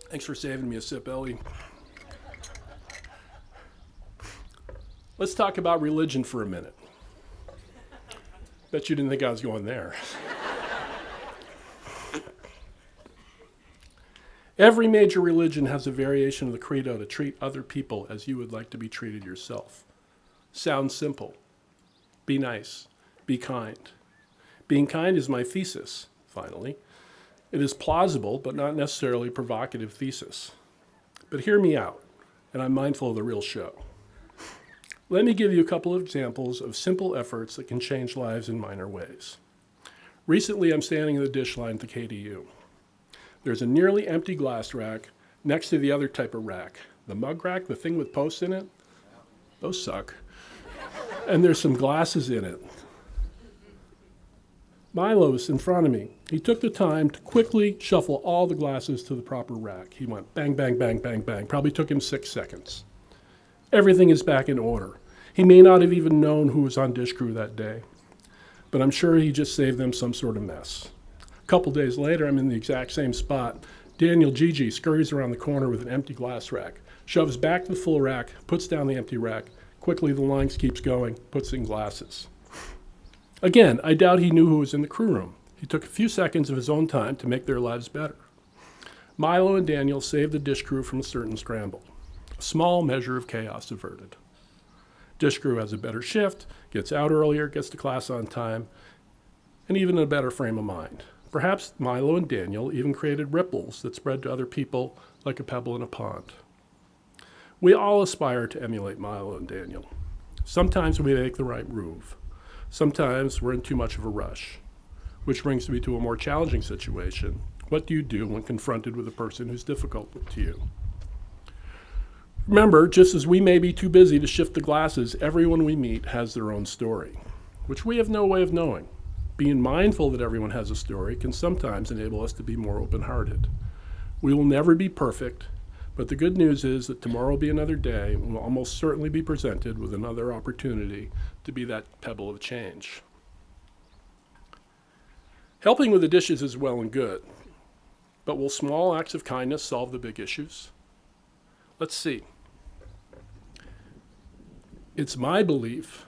Speaker 7: Thanks for saving me a sip, Ellie. Let's talk about religion for a minute. Bet you didn't think I was going there. Every major religion has a variation of the credo to treat other people as you would like to be treated yourself. Sounds simple. Be nice. Be kind. Being kind is my thesis, finally. It is plausible, but not necessarily a provocative thesis. But hear me out, and I'm mindful of the real show. Let me give you a couple of examples of simple efforts that can change lives in minor ways. Recently, I'm standing in the dish line at the KDU. There's a nearly empty glass rack next to the other type of rack. The mug rack, the thing with posts in it, those suck. And there's some glasses in it. Milo's in front of me. He took the time to quickly shuffle all the glasses to the proper rack. He went bang, bang, bang, bang, bang. Probably took him 6 seconds. Everything is back in order. He may not have even known who was on dish crew that day, but I'm sure he just saved them some sort of mess. A couple days later, I'm in the exact same spot. Daniel Gigi scurries around the corner with an empty glass rack, shoves back the full rack, puts down the empty rack. Quickly, the line keeps going, puts in glasses. Again, I doubt he knew who was in the crew room. He took a few seconds of his own time to make their lives better. Milo and Daniel saved the dish crew from a certain scramble. A small measure of chaos averted. Dish crew has a better shift, gets out earlier, gets to class on time, and even in a better frame of mind. Perhaps Milo and Daniel even created ripples that spread to other people like a pebble in a pond. We all aspire to emulate Milo and Daniel. Sometimes we make the right move. Sometimes we're in too much of a rush, which brings me to a more challenging situation. What do you do when confronted with a person who's difficult to you? Remember, just as we may be too busy to shift the glasses, everyone we meet has their own story, which we have no way of knowing. Being mindful that everyone has a story can sometimes enable us to be more open-hearted. We will never be perfect, but the good news is that tomorrow will be another day, and we'll almost certainly be presented with another opportunity to be that pebble of change. Helping with the dishes is well and good, but will small acts of kindness solve the big issues? Let's see. It's my belief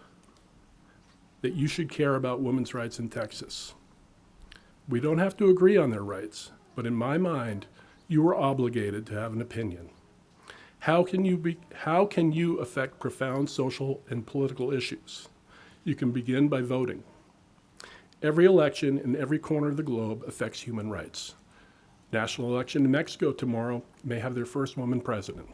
Speaker 7: that you should care about women's rights in Texas. We don't have to agree on their rights, but in my mind, you are obligated to have an opinion. How can you affect profound social and political issues? You can begin by voting. Every election in every corner of the globe affects human rights. National election in Mexico tomorrow may have their first woman president.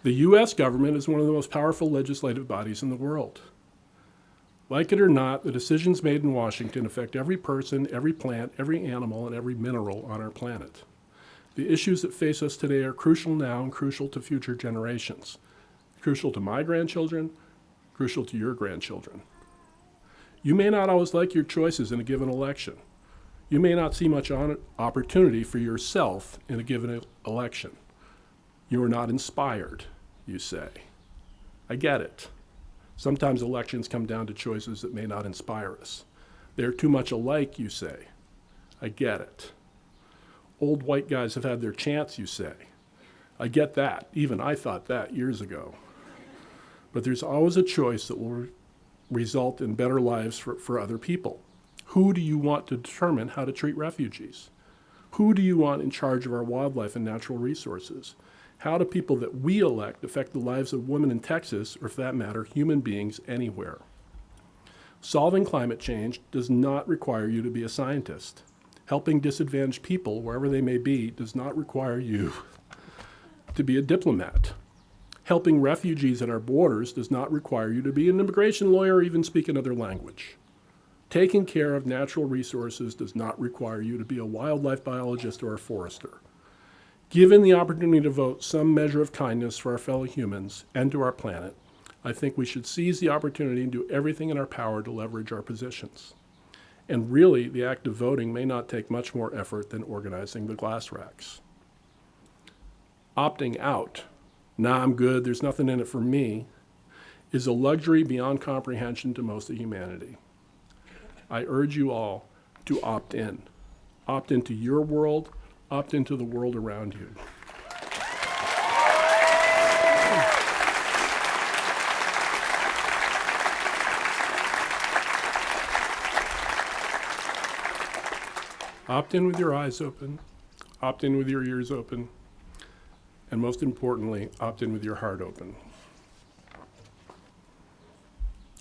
Speaker 7: The U.S. government is one of the most powerful legislative bodies in the world. Like it or not, the decisions made in Washington affect every person, every plant, every animal, and every mineral on our planet. The issues that face us today are crucial now and crucial to future generations. Crucial to my grandchildren, crucial to your grandchildren. You may not always like your choices in a given election. You may not see much opportunity for yourself in a given election. You are not inspired, you say. I get it. Sometimes elections come down to choices that may not inspire us. They're too much alike, you say. I get it. Old white guys have had their chance, you say. I get that. Even I thought that years ago. But there's always a choice that will result in better lives for other people. Who do you want to determine how to treat refugees? Who do you want in charge of our wildlife and natural resources? How do people that we elect affect the lives of women in Texas, or for that matter, human beings anywhere? Solving climate change does not require you to be a scientist. Helping disadvantaged people, wherever they may be, does not require you to be a diplomat. Helping refugees at our borders does not require you to be an immigration lawyer or even speak another language. Taking care of natural resources does not require you to be a wildlife biologist or a forester. Given the opportunity to vote some measure of kindness for our fellow humans and to our planet, I think we should seize the opportunity and do everything in our power to leverage our positions. And really, the act of voting may not take much more effort than organizing the glass racks. Opting out, nah, I'm good, there's nothing in it for me, is a luxury beyond comprehension to most of humanity. I urge you all to opt in. Opt into your world, opt into the world around you. Opt in with your eyes open, opt in with your ears open, and most importantly, opt in with your heart open.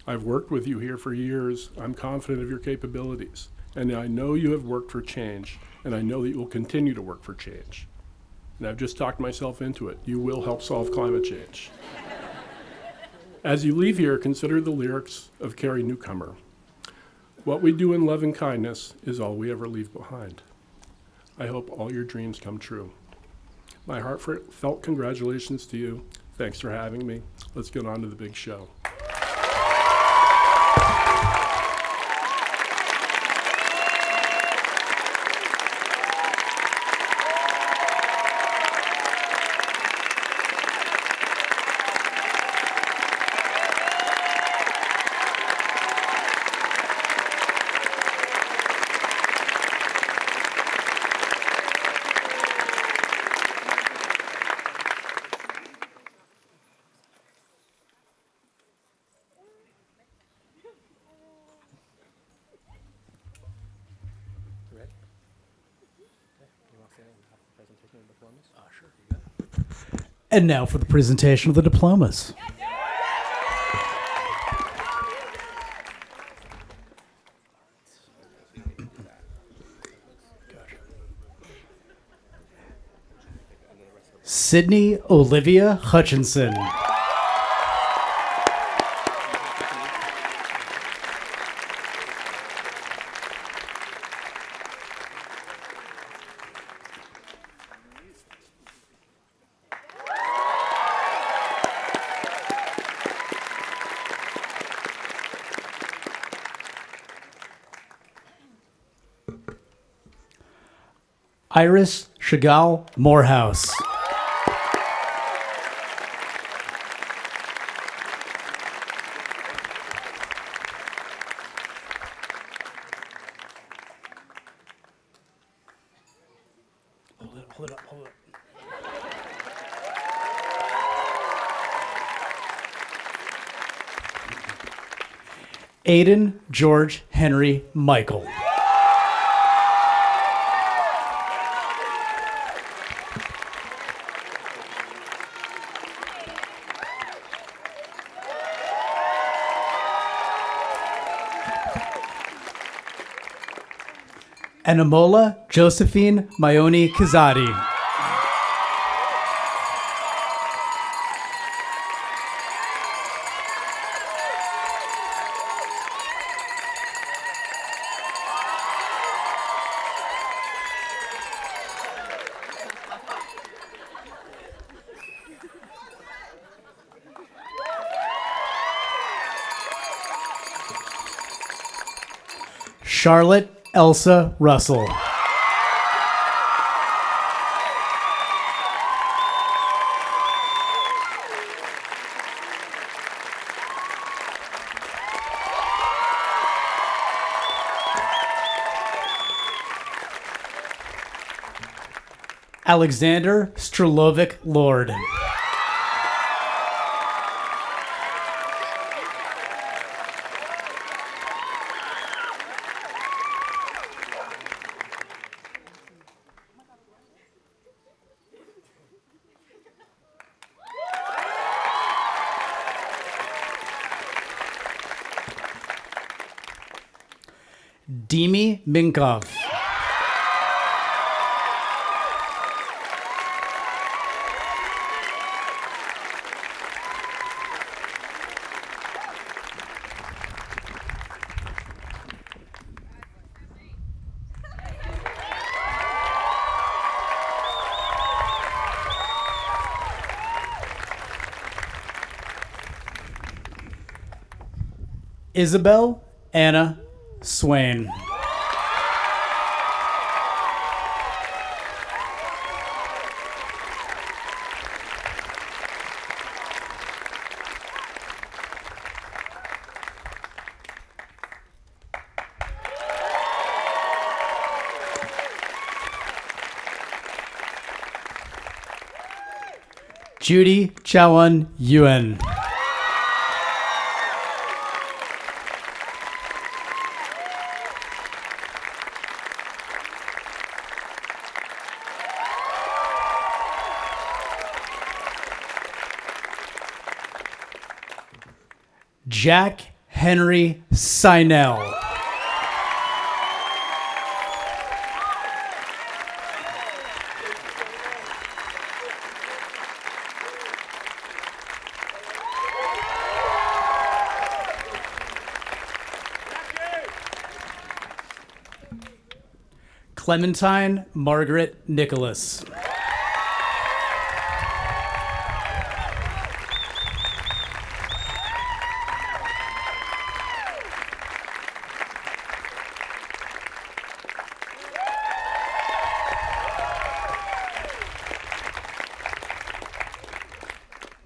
Speaker 7: I've worked with you here for years. I'm confident of your capabilities, and I know you have worked for change, and I know that you will continue to work for change. And I've just talked myself into it. You will help solve climate change. As you leave here, consider the lyrics of Carrie Newcomer. What we do in love and kindness is all we ever leave behind. I hope all your dreams come true. My heartfelt congratulations to you. Thanks for having me. Let's get on to the big show.
Speaker 8: And now for the presentation of the diplomas. Sydney Olivia Hutchinson. Iris Chagall Morehouse. Hold it up. Aiden George Henry Michael. Anamola Josephine Mayoni Kazadi. Charlotte Elsa Russell. Alexander Stralovic Lord. Dimi Minkov. Isabel Anna Swain. Judy Chawan Yuen. Jack Henry Sinell. Clementine Margaret Nicholas.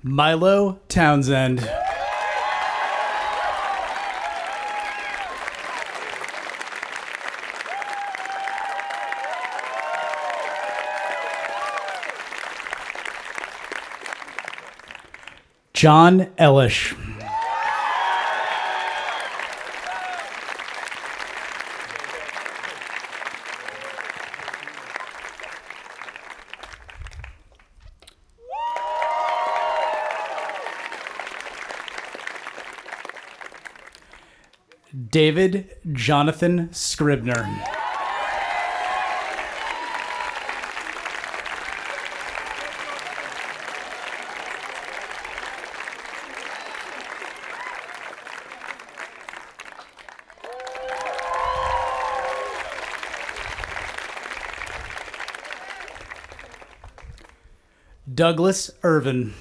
Speaker 8: Milo Townsend. John Ellish. David Jonathan Scribner. Douglas Irvin.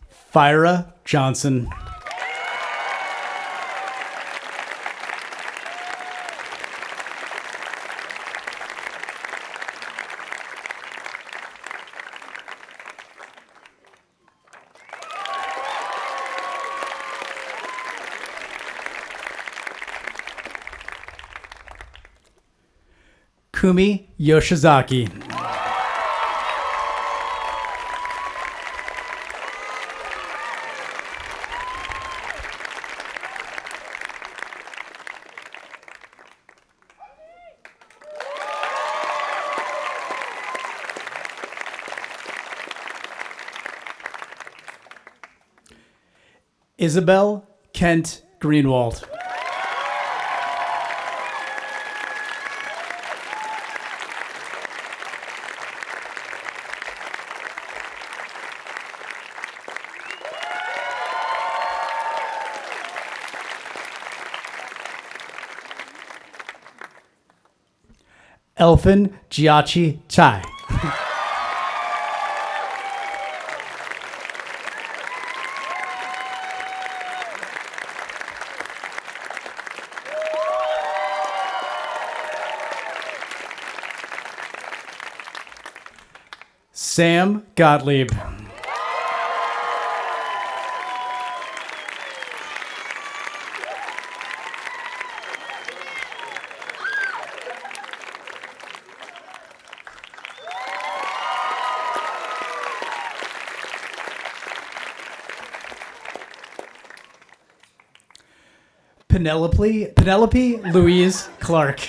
Speaker 8: Fyra Johnson. Kumi Yoshizaki. Isabel Kent Greenwald. Elfin Giachi Chai. Sam Gottlieb. Penelope Louise Clark.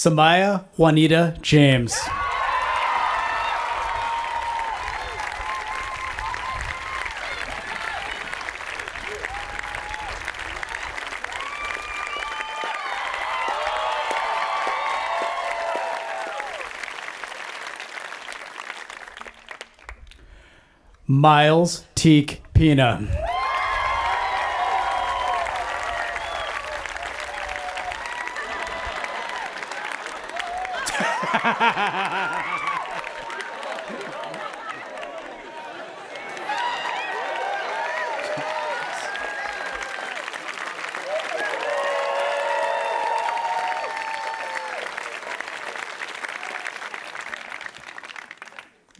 Speaker 8: Samaya Juanita James. Miles Teak Pina.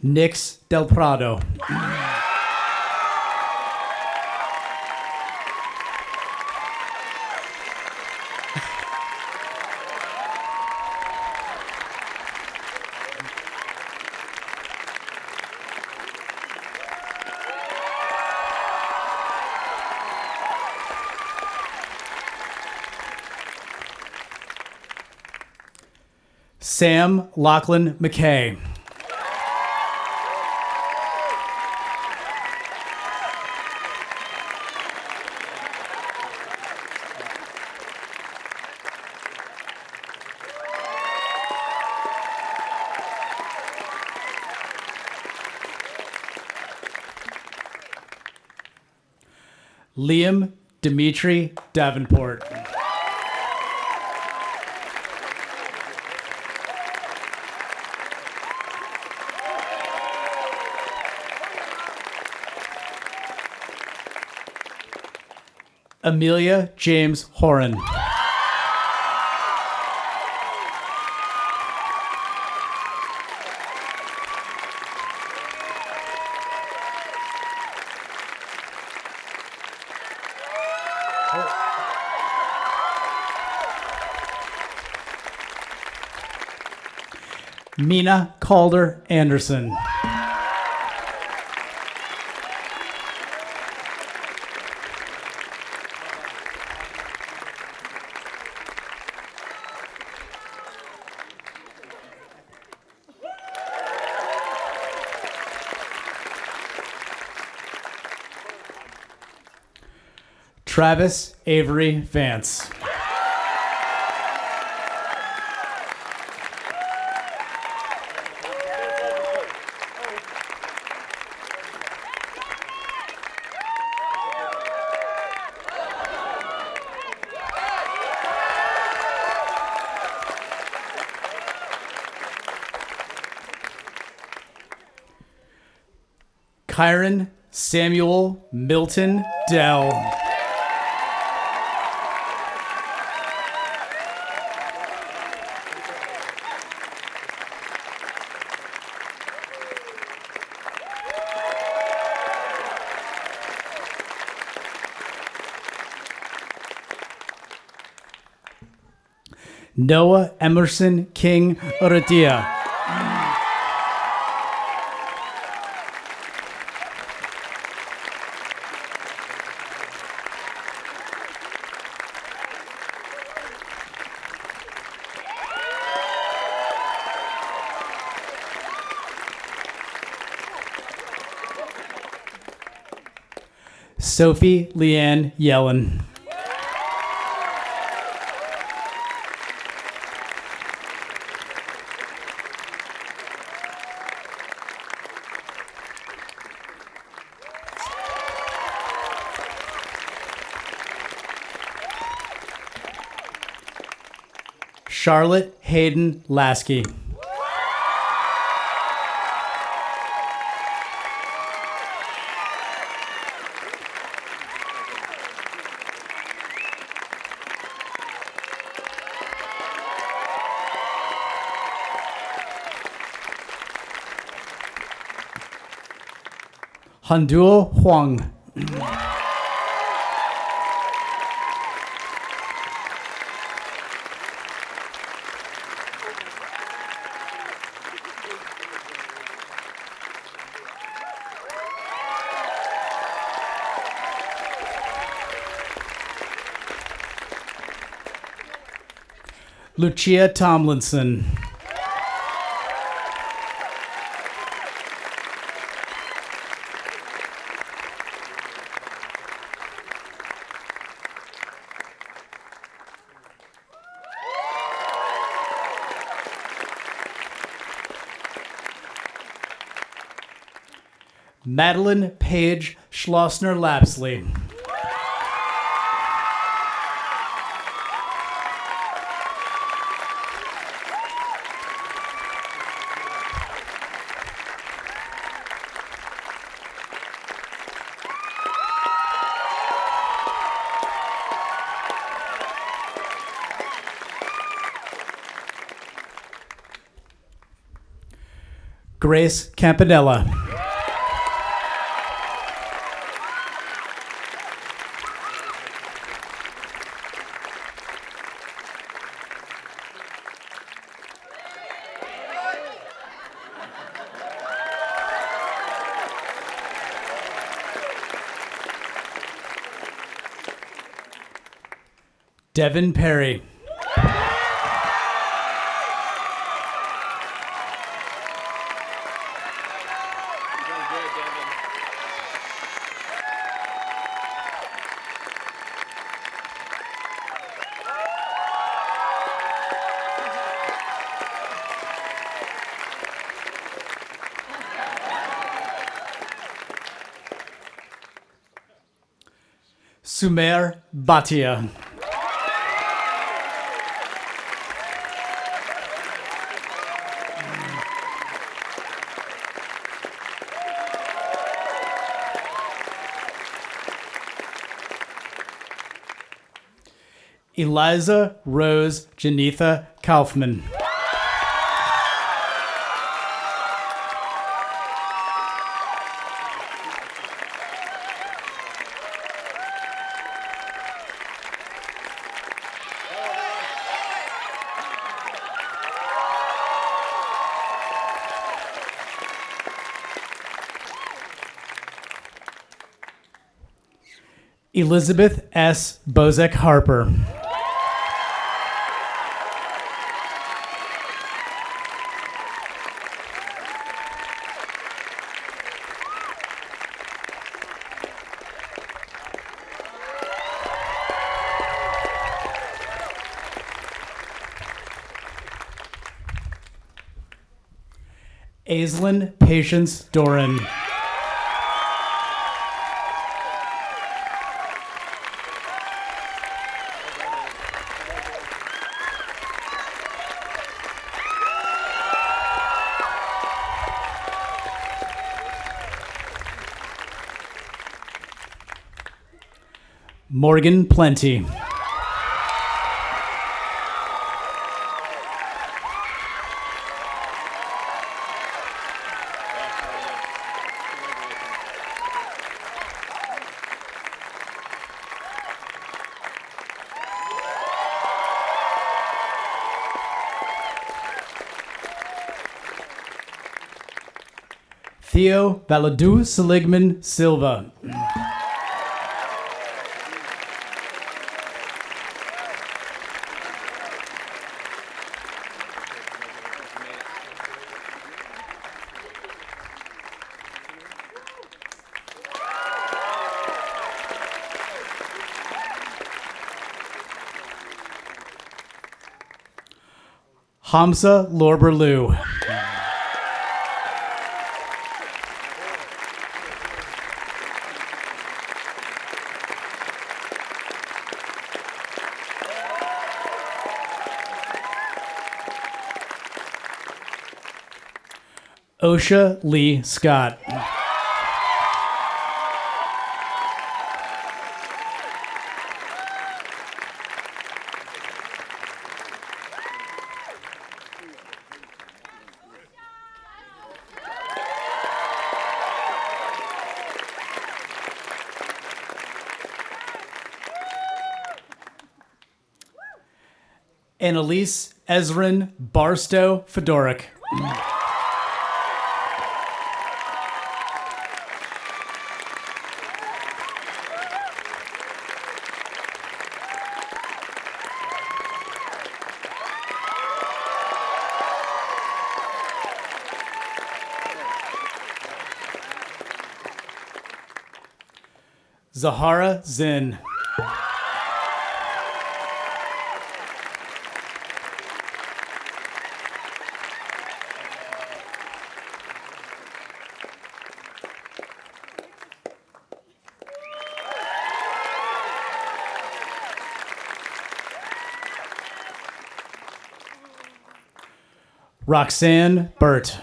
Speaker 8: Nix Del Prado. Sam Lachlan McKay. Liam Dimitri Davenport. Amelia James Horan. Mina Calder Anderson. Travis Avery Vance. Kyron Samuel Milton Dell. Noah Emerson King Uratia. Sophie Leanne Yellen. Charlotte Hayden Lasky. Handuo Huang. Lucia Tomlinson. Madeline Page Schlossner Lapsley. Grace Campanella. Devin Perry. Sumer Bhatia. Eliza Rose Janitha Kaufman. Elizabeth S. Bozek Harper. Aislinn Patience Doran. Morgan Plenty. Theo Valadu Seligman Silva. Hamza Lorberlu. Osha Lee Scott. Annalise Ezrin Barstow Fedoric. Zahara Zinn. Roxanne Burt.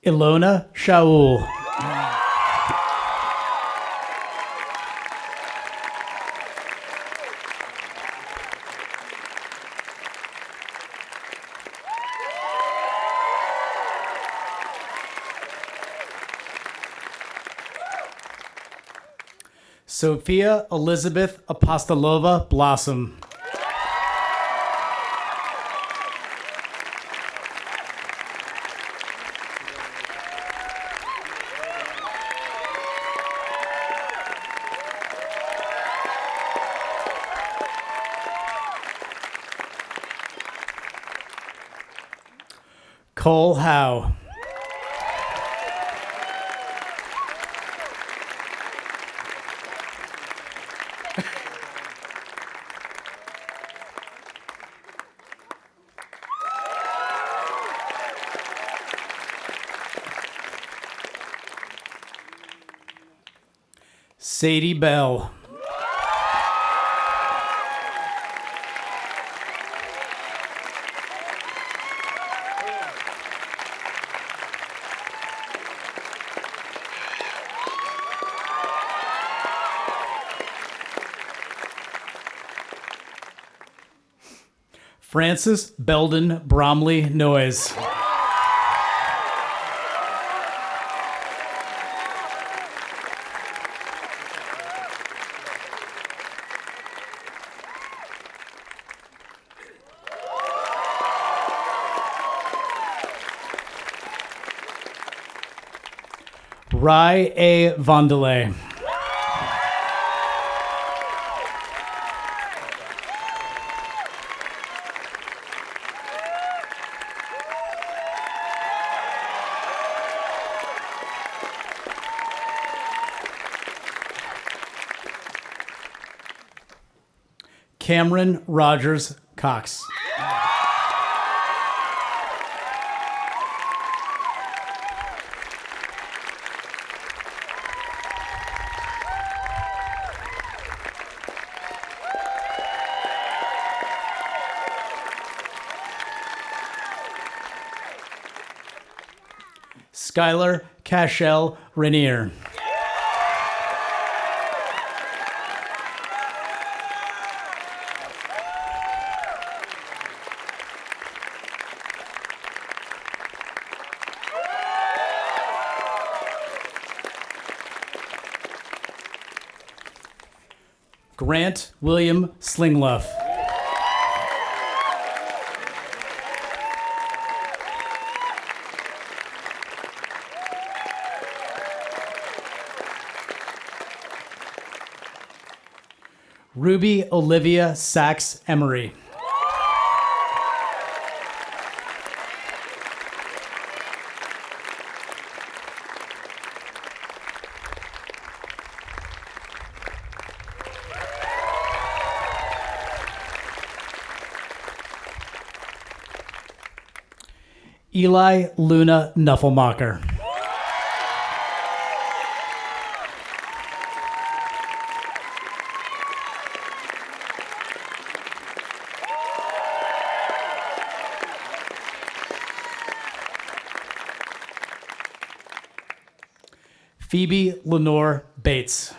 Speaker 8: Ilona Shaul. Sophia Elizabeth Apostolova Blossom. Cole Howe. Sadie Bell. Francis Belden Bromley Noyes. Rai A. Vondelay. Cameron Rogers Cox. Skylar Cashel Rainier. Grant William Slingluff. Ruby Olivia Sachs Emery. Eli Luna Nuffelmacher. Phoebe Lenore Bates.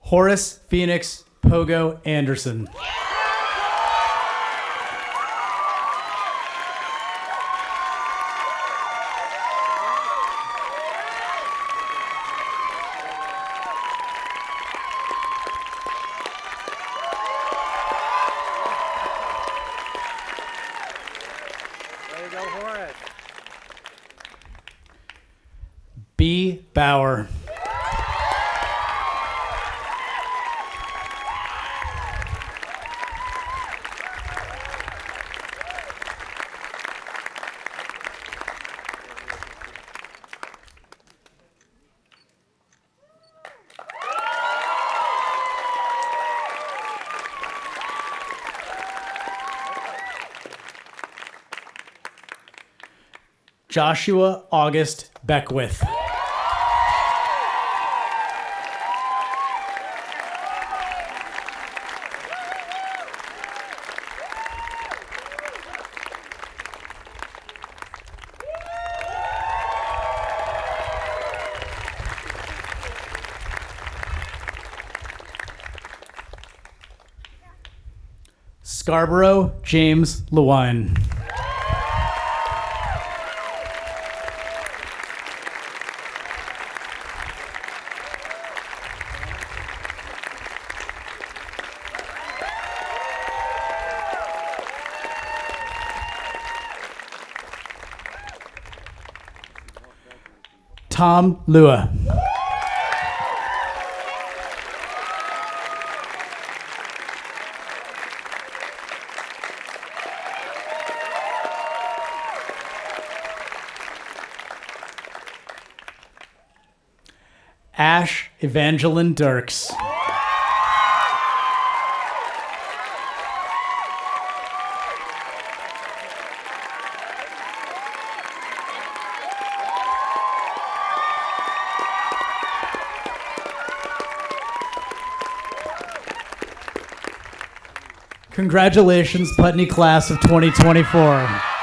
Speaker 8: Horace Phoenix Pogo Anderson.
Speaker 1: There you go, Horace.
Speaker 8: B. Bauer. Joshua August Beckwith. Scarborough James Lewine. Tom Lua. Ash Evangeline Dirks. Congratulations, Putney class of 2024.